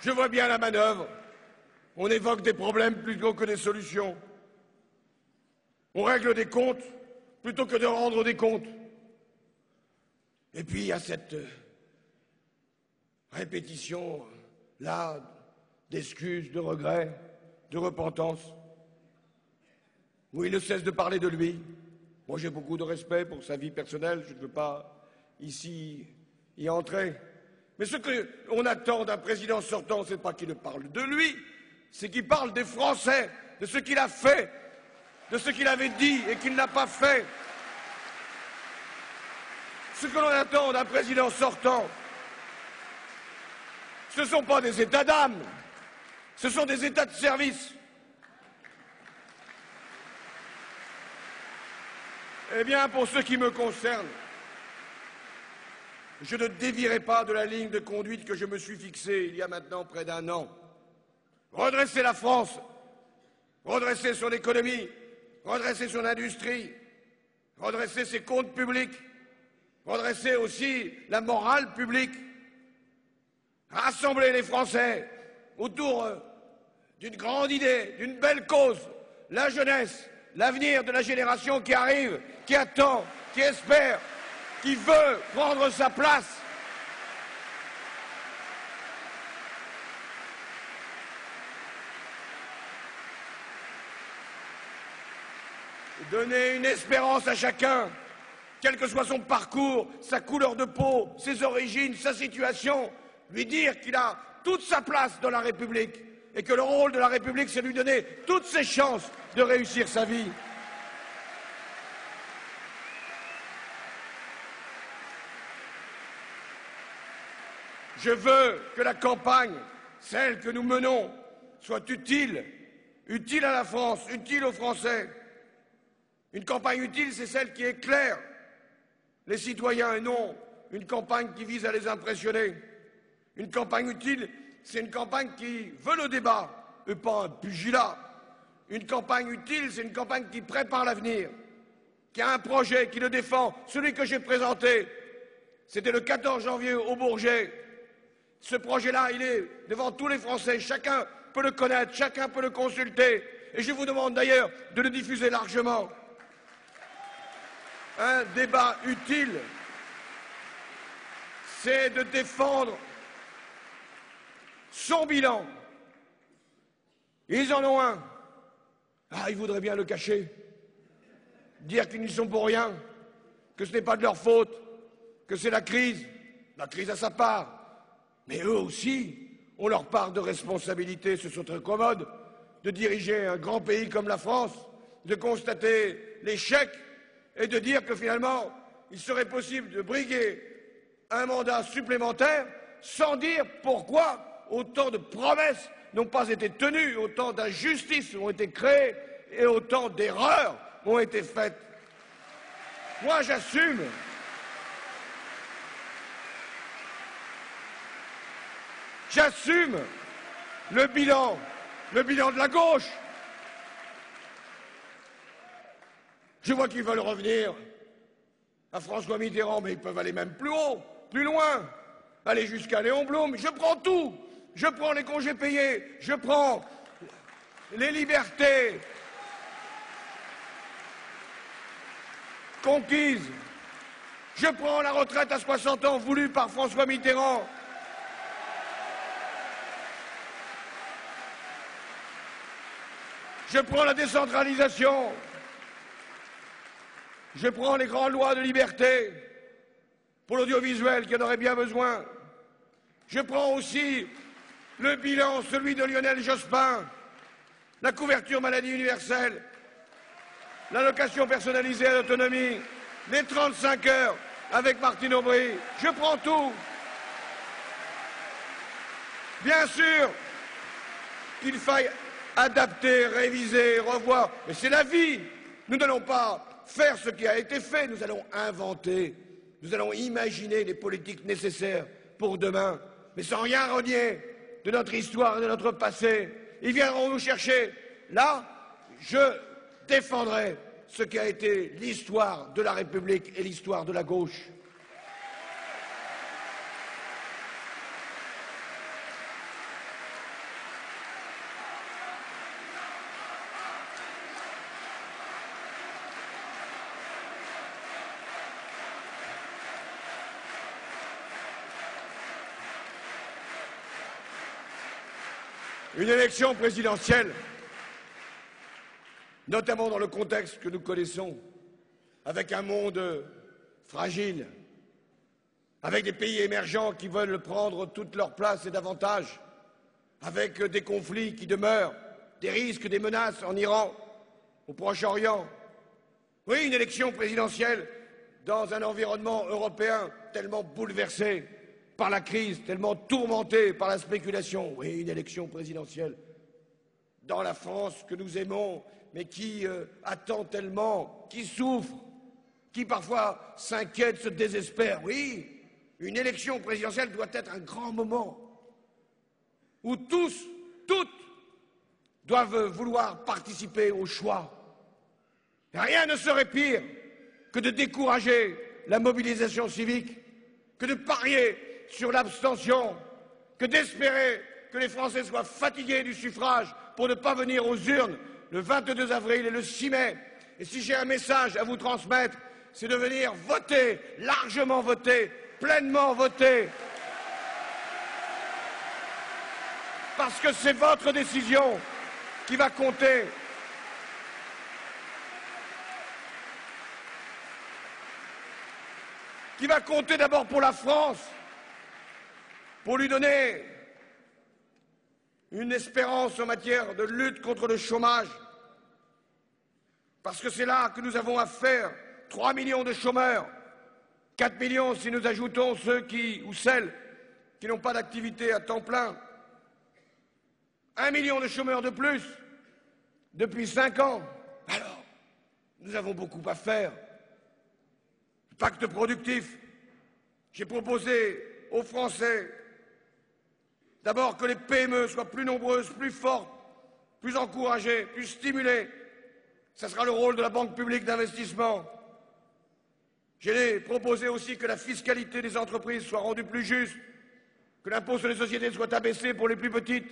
Je vois bien la manœuvre. On évoque des problèmes plutôt que des solutions. On règle des comptes plutôt que de rendre des comptes. Et puis il y a cette répétition, là, d'excuses, de regrets, de repentance, où il ne cesse de parler de lui. Moi j'ai beaucoup de respect pour sa vie personnelle, je ne veux pas ici y entrer. Mais ce qu'on attend d'un président sortant, ce n'est pas qu'il ne parle de lui, c'est qu'il parle des Français, de ce qu'il a fait, de ce qu'il avait dit et qu'il n'a pas fait. Ce que l'on attend d'un président sortant, ce ne sont pas des états d'âme, ce sont des états de service. Eh bien, pour ce qui me concerne, je ne dévierai pas de la ligne de conduite que je me suis fixée il y a maintenant près d'un an. Redresser la France, redresser son économie, redresser son industrie, redresser ses comptes publics, redresser aussi la morale publique, rassembler les Français autour d'une grande idée, d'une belle cause, la jeunesse, l'avenir de la génération qui arrive, qui attend, qui espère, qui veut prendre sa place. Donner une espérance à chacun, quel que soit son parcours, sa couleur de peau, ses origines, sa situation, lui dire qu'il a toute sa place dans la République et que le rôle de la République, c'est lui donner toutes ses chances de réussir sa vie. Je veux que la campagne, celle que nous menons, soit utile, utile à la France, utile aux Français. Une campagne utile, c'est celle qui éclaire les citoyens et non une campagne qui vise à les impressionner. Une campagne utile, c'est une campagne qui veut le débat et pas un pugilat. Une campagne utile, c'est une campagne qui prépare l'avenir, qui a un projet, qui le défend. Celui que j'ai présenté, c'était le 14 janvier au Bourget. Ce projet-là, il est devant tous les Français. Chacun peut le connaître, chacun peut le consulter. Et je vous demande d'ailleurs de le diffuser largement. Un débat utile, c'est de défendre son bilan. Ils en ont un. Ah, ils voudraient bien le cacher. Dire qu'ils n'y sont pour rien, que ce n'est pas de leur faute, que c'est la crise à sa part. Mais eux aussi ont leur part de responsabilité. Ce serait très commode de diriger un grand pays comme la France, de constater l'échec et de dire que finalement, il serait possible de briguer un mandat supplémentaire sans dire pourquoi autant de promesses n'ont pas été tenues, autant d'injustices ont été créées et autant d'erreurs ont été faites. Moi, j'assume. J'assume le bilan de la gauche. Je vois qu'ils veulent revenir à François Mitterrand, mais ils peuvent aller même plus haut, plus loin, aller jusqu'à Léon Blum. Je prends tout. Je prends les congés payés, je prends les libertés, conquise. Je prends la retraite à 60 ans voulue par François Mitterrand. Je prends la décentralisation. Je prends les grandes lois de liberté pour l'audiovisuel qui en aurait bien besoin. Je prends aussi le bilan, celui de Lionel Jospin, la couverture maladie universelle, l'allocation personnalisée à l'autonomie, les 35 heures avec Martine Aubry. Je prends tout. Bien sûr qu'il faille adapter, réviser, revoir, mais c'est la vie. Nous n'allons pas faire ce qui a été fait, nous allons inventer, nous allons imaginer les politiques nécessaires pour demain, mais sans rien renier de notre histoire et de notre passé. Ils viendront nous chercher. Là, je défendrai ce qui a été l'histoire de la République et l'histoire de la gauche. Une élection présidentielle, notamment dans le contexte que nous connaissons, avec un monde fragile, avec des pays émergents qui veulent prendre toute leur place et davantage, avec des conflits qui demeurent, des risques, des menaces en Iran, au Proche-Orient. Oui, une élection présidentielle dans un environnement européen tellement bouleversé par la crise, tellement tourmenté par la spéculation. Oui, une élection présidentielle dans la France que nous aimons, mais qui attend tellement, qui souffre, qui parfois s'inquiète, se désespère. Oui, une élection présidentielle doit être un grand moment où tous, toutes, doivent vouloir participer au choix. Et rien ne serait pire que de décourager la mobilisation civique, que de parier sur l'abstention, que d'espérer que les Français soient fatigués du suffrage pour ne pas venir aux urnes le 22 avril et le 6 mai. Et si j'ai un message à vous transmettre, c'est de venir voter, largement voter, pleinement voter. Parce que c'est votre décision qui va compter. Qui va compter d'abord pour la France, pour lui donner une espérance en matière de lutte contre le chômage. Parce que c'est là que nous avons à faire. 3 millions de chômeurs, 4 millions si nous ajoutons ceux qui, ou celles qui n'ont pas d'activité à temps plein. 1 million de chômeurs de plus depuis 5 ans. Alors, nous avons beaucoup à faire. Pacte productif. J'ai proposé aux Français d'abord que les PME soient plus nombreuses, plus fortes, plus encouragées, plus stimulées. Ce sera le rôle de la Banque publique d'investissement. J'ai proposé aussi que la fiscalité des entreprises soit rendue plus juste, que l'impôt sur les sociétés soit abaissé pour les plus petites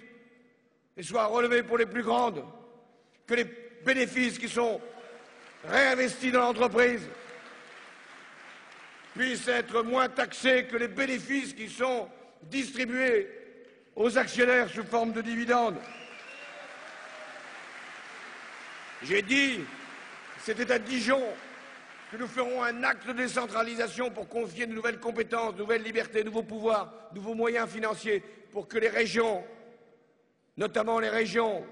et soit relevé pour les plus grandes, que les bénéfices qui sont réinvestis dans l'entreprise puissent être moins taxés que les bénéfices qui sont distribués aux actionnaires sous forme de dividendes. J'ai dit, c'était à Dijon, que nous ferons un acte de décentralisation pour confier de nouvelles compétences, de nouvelles libertés, de nouveaux pouvoirs, de nouveaux moyens financiers, pour que les régions, notamment les régions,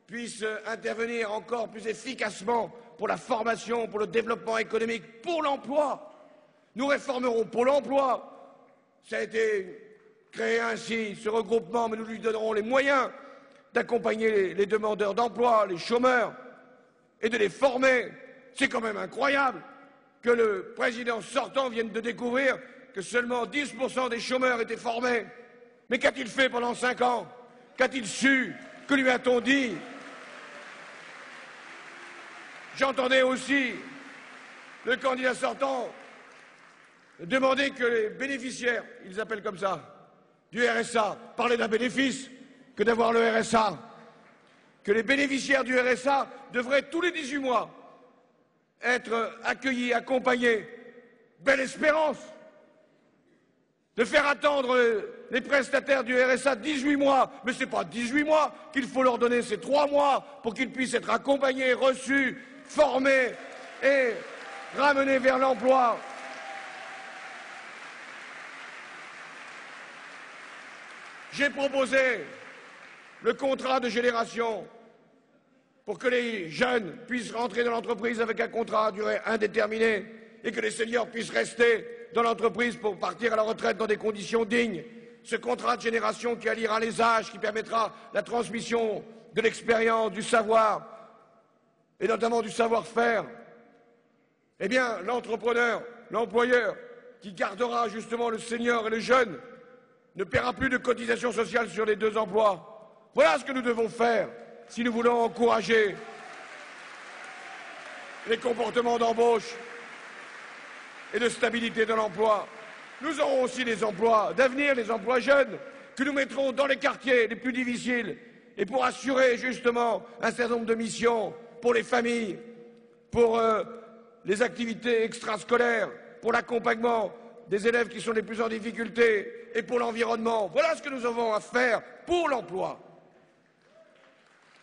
puissent intervenir encore plus efficacement pour la formation, pour le développement économique, pour l'emploi. Nous réformerons Pôle emploi. Ça a été créé ainsi, ce regroupement, mais nous lui donnerons les moyens d'accompagner les demandeurs d'emploi, les chômeurs, et de les former. C'est quand même incroyable que le président sortant vienne de découvrir que seulement 10% des chômeurs étaient formés. Mais qu'a-t-il fait pendant 5 ans? Qu'a-t-il su? Que lui a-t-on dit? J'entendais aussi le candidat sortant demander que les bénéficiaires, ils appellent comme ça, du RSA, parler d'un bénéfice que d'avoir le RSA, que les bénéficiaires du RSA devraient tous les 18 mois être accueillis, accompagnés. Belle espérance de faire attendre les prestataires du RSA 18 mois. Mais ce n'est pas 18 mois qu'il faut leur donner, c'est 3 mois pour qu'ils puissent être accompagnés, reçus, formés et ramenés vers l'emploi. J'ai proposé le contrat de génération pour que les jeunes puissent rentrer dans l'entreprise avec un contrat à durée indéterminée et que les seniors puissent rester dans l'entreprise pour partir à la retraite dans des conditions dignes. Ce contrat de génération qui alliera les âges, qui permettra la transmission de l'expérience, du savoir et notamment du savoir-faire. Eh bien, l'entrepreneur, l'employeur, qui gardera justement le senior et le jeune, ne paiera plus de cotisations sociales sur les 2 emplois. Voilà ce que nous devons faire si nous voulons encourager les comportements d'embauche et de stabilité de l'emploi. Nous aurons aussi des emplois d'avenir, les emplois jeunes, que nous mettrons dans les quartiers les plus difficiles et pour assurer justement un certain nombre de missions pour les familles, pour les activités extrascolaires, pour l'accompagnement des élèves qui sont les plus en difficulté et pour l'environnement. Voilà ce que nous avons à faire pour l'emploi.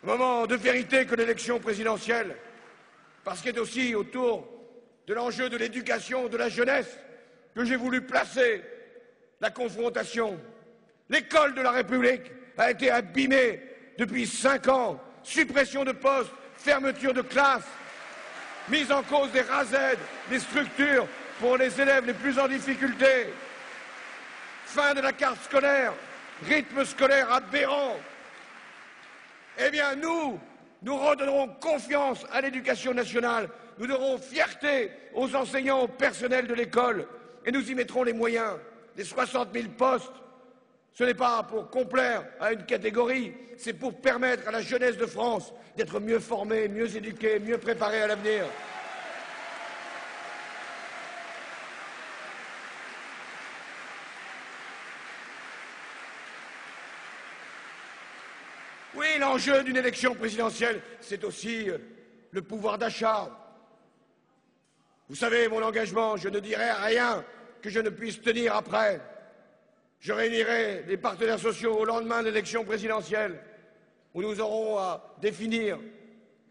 Moment de vérité que l'élection présidentielle, parce qu'il est aussi autour de l'enjeu de l'éducation de la jeunesse que j'ai voulu placer la confrontation. L'école de la République a été abîmée depuis 5 ans. Suppression de postes, fermeture de classes, mise en cause des RASED, des structures pour les élèves les plus en difficulté, fin de la carte scolaire, rythme scolaire aberrant. Eh bien, nous redonnerons confiance à l'éducation nationale, nous donnerons fierté aux enseignants, au personnel de l'école, et nous y mettrons les moyens. Les 60 000 postes, ce n'est pas pour complaire à une catégorie, c'est pour permettre à la jeunesse de France d'être mieux formée, mieux éduquée, mieux préparée à l'avenir. Oui, l'enjeu d'une élection présidentielle, c'est aussi le pouvoir d'achat. Vous savez, mon engagement, je ne dirai rien que je ne puisse tenir après. Je réunirai les partenaires sociaux au lendemain de l'élection présidentielle, où nous aurons à définir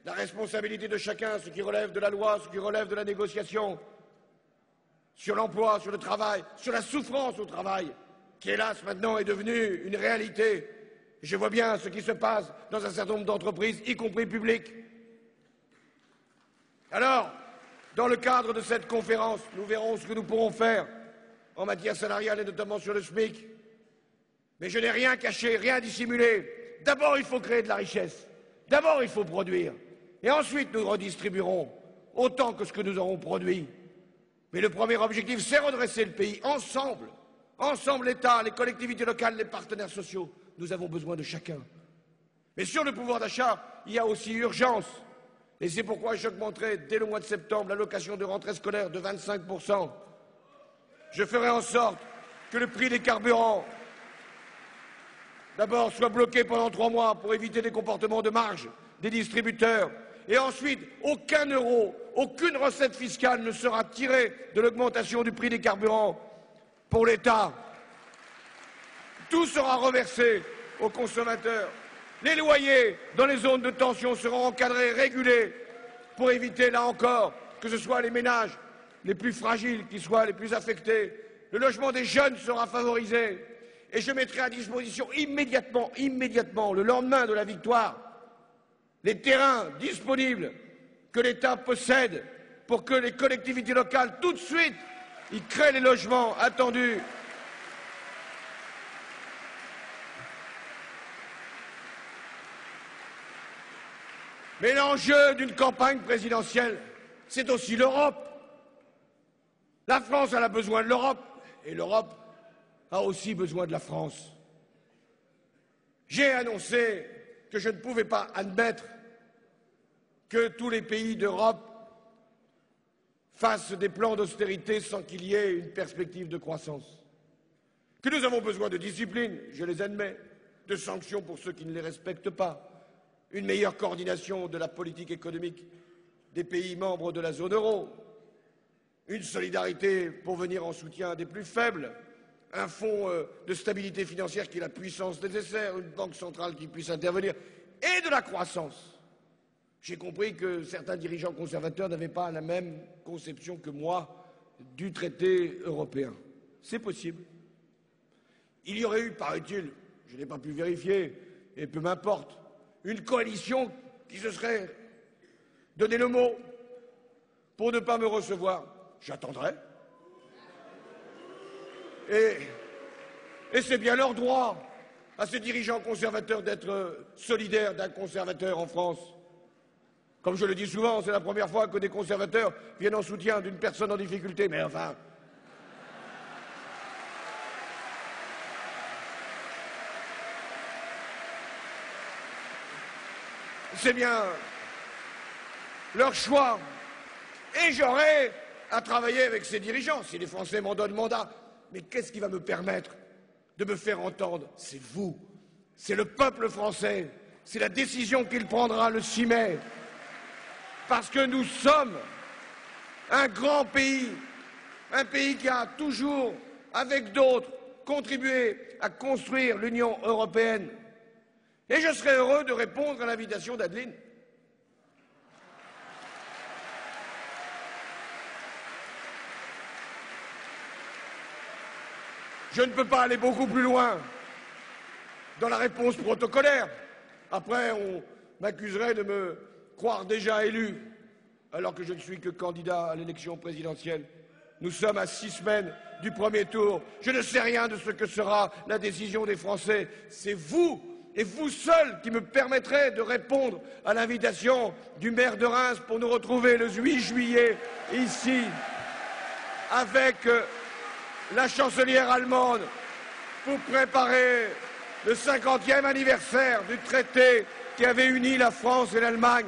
la responsabilité de chacun, ce qui relève de la loi, ce qui relève de la négociation, sur l'emploi, sur le travail, sur la souffrance au travail, qui hélas maintenant est devenue une réalité. Je vois bien ce qui se passe dans un certain nombre d'entreprises, y compris publiques. Alors, dans le cadre de cette conférence, nous verrons ce que nous pourrons faire en matière salariale et notamment sur le SMIC. Mais je n'ai rien caché, rien dissimulé. D'abord, il faut créer de la richesse. D'abord, il faut produire. Et ensuite, nous redistribuerons autant que ce que nous aurons produit. Mais le premier objectif, c'est redresser le pays ensemble. Ensemble, l'État, les collectivités locales, les partenaires sociaux. Nous avons besoin de chacun. Mais sur le pouvoir d'achat, il y a aussi urgence. Et c'est pourquoi j'augmenterai dès le mois de septembre l'allocation de rentrée scolaire de 25%. Je ferai en sorte que le prix des carburants, d'abord, soit bloqué pendant 3 mois pour éviter des comportements de marge des distributeurs. Et ensuite, aucun euro, aucune recette fiscale ne sera tirée de l'augmentation du prix des carburants pour l'État. Tout sera reversé aux consommateurs. Les loyers dans les zones de tension seront encadrés, régulés, pour éviter, là encore, que ce soit les ménages les plus fragiles qui soient les plus affectés. Le logement des jeunes sera favorisé. Et je mettrai à disposition immédiatement, le lendemain de la victoire, les terrains disponibles que l'État possède pour que les collectivités locales, tout de suite, y créent les logements attendus. Mais l'enjeu d'une campagne présidentielle, c'est aussi l'Europe. La France, elle a besoin de l'Europe, et l'Europe a aussi besoin de la France. J'ai annoncé que je ne pouvais pas admettre que tous les pays d'Europe fassent des plans d'austérité sans qu'il y ait une perspective de croissance. Que nous avons besoin de discipline, je les admets, de sanctions pour ceux qui ne les respectent pas, une meilleure coordination de la politique économique des pays membres de la zone euro, une solidarité pour venir en soutien des plus faibles, un fonds de stabilité financière qui ait la puissance nécessaire, une banque centrale qui puisse intervenir, et de la croissance. J'ai compris que certains dirigeants conservateurs n'avaient pas la même conception que moi du traité européen. C'est possible. Il y aurait eu, paraît-il, je n'ai pas pu vérifier, et peu m'importe, une coalition qui se serait donné le mot pour ne pas me recevoir. J'attendrai. Et c'est bien leur droit à ces dirigeants conservateurs d'être solidaires d'un conservateur en France. Comme je le dis souvent, c'est la première fois que des conservateurs viennent en soutien d'une personne en difficulté. Mais enfin... c'est bien leur choix. Et j'aurai à travailler avec ces dirigeants, si les Français m'en donnent mandat. Mais qu'est-ce qui va me permettre de me faire entendre? C'est vous, c'est le peuple français, c'est la décision qu'il prendra le 6 mai. Parce que nous sommes un grand pays, un pays qui a toujours, avec d'autres, contribué à construire l'Union européenne. Et je serai heureux de répondre à l'invitation d'Adeline. Je ne peux pas aller beaucoup plus loin dans la réponse protocolaire. Après, on m'accuserait de me croire déjà élu, alors que je ne suis que candidat à l'élection présidentielle. Nous sommes à 6 semaines du premier tour. Je ne sais rien de ce que sera la décision des Français. C'est vous, et vous seul, qui me permettrez de répondre à l'invitation du maire de Reims pour nous retrouver le 8 juillet, ici, avec la chancelière allemande, pour préparer le 50e anniversaire du traité qui avait uni la France et l'Allemagne,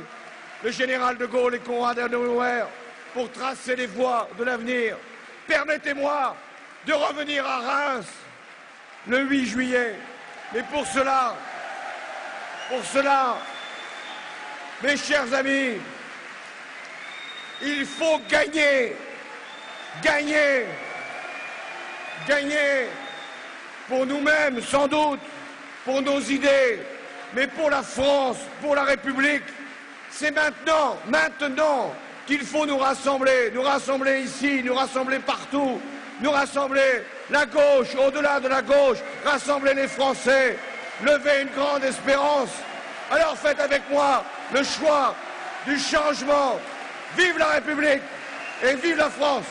le général de Gaulle et Konrad Adenauer, pour tracer les voies de l'avenir. Permettez-moi de revenir à Reims le 8 juillet. Mais pour cela, mes chers amis, il faut gagner pour nous-mêmes, sans doute, pour nos idées, mais pour la France, pour la République. C'est maintenant qu'il faut nous rassembler ici, nous rassembler partout, nous rassembler la gauche, au-delà de la gauche, rassembler les Français, lever une grande espérance. Alors faites avec moi le choix du changement. Vive la République et vive la France!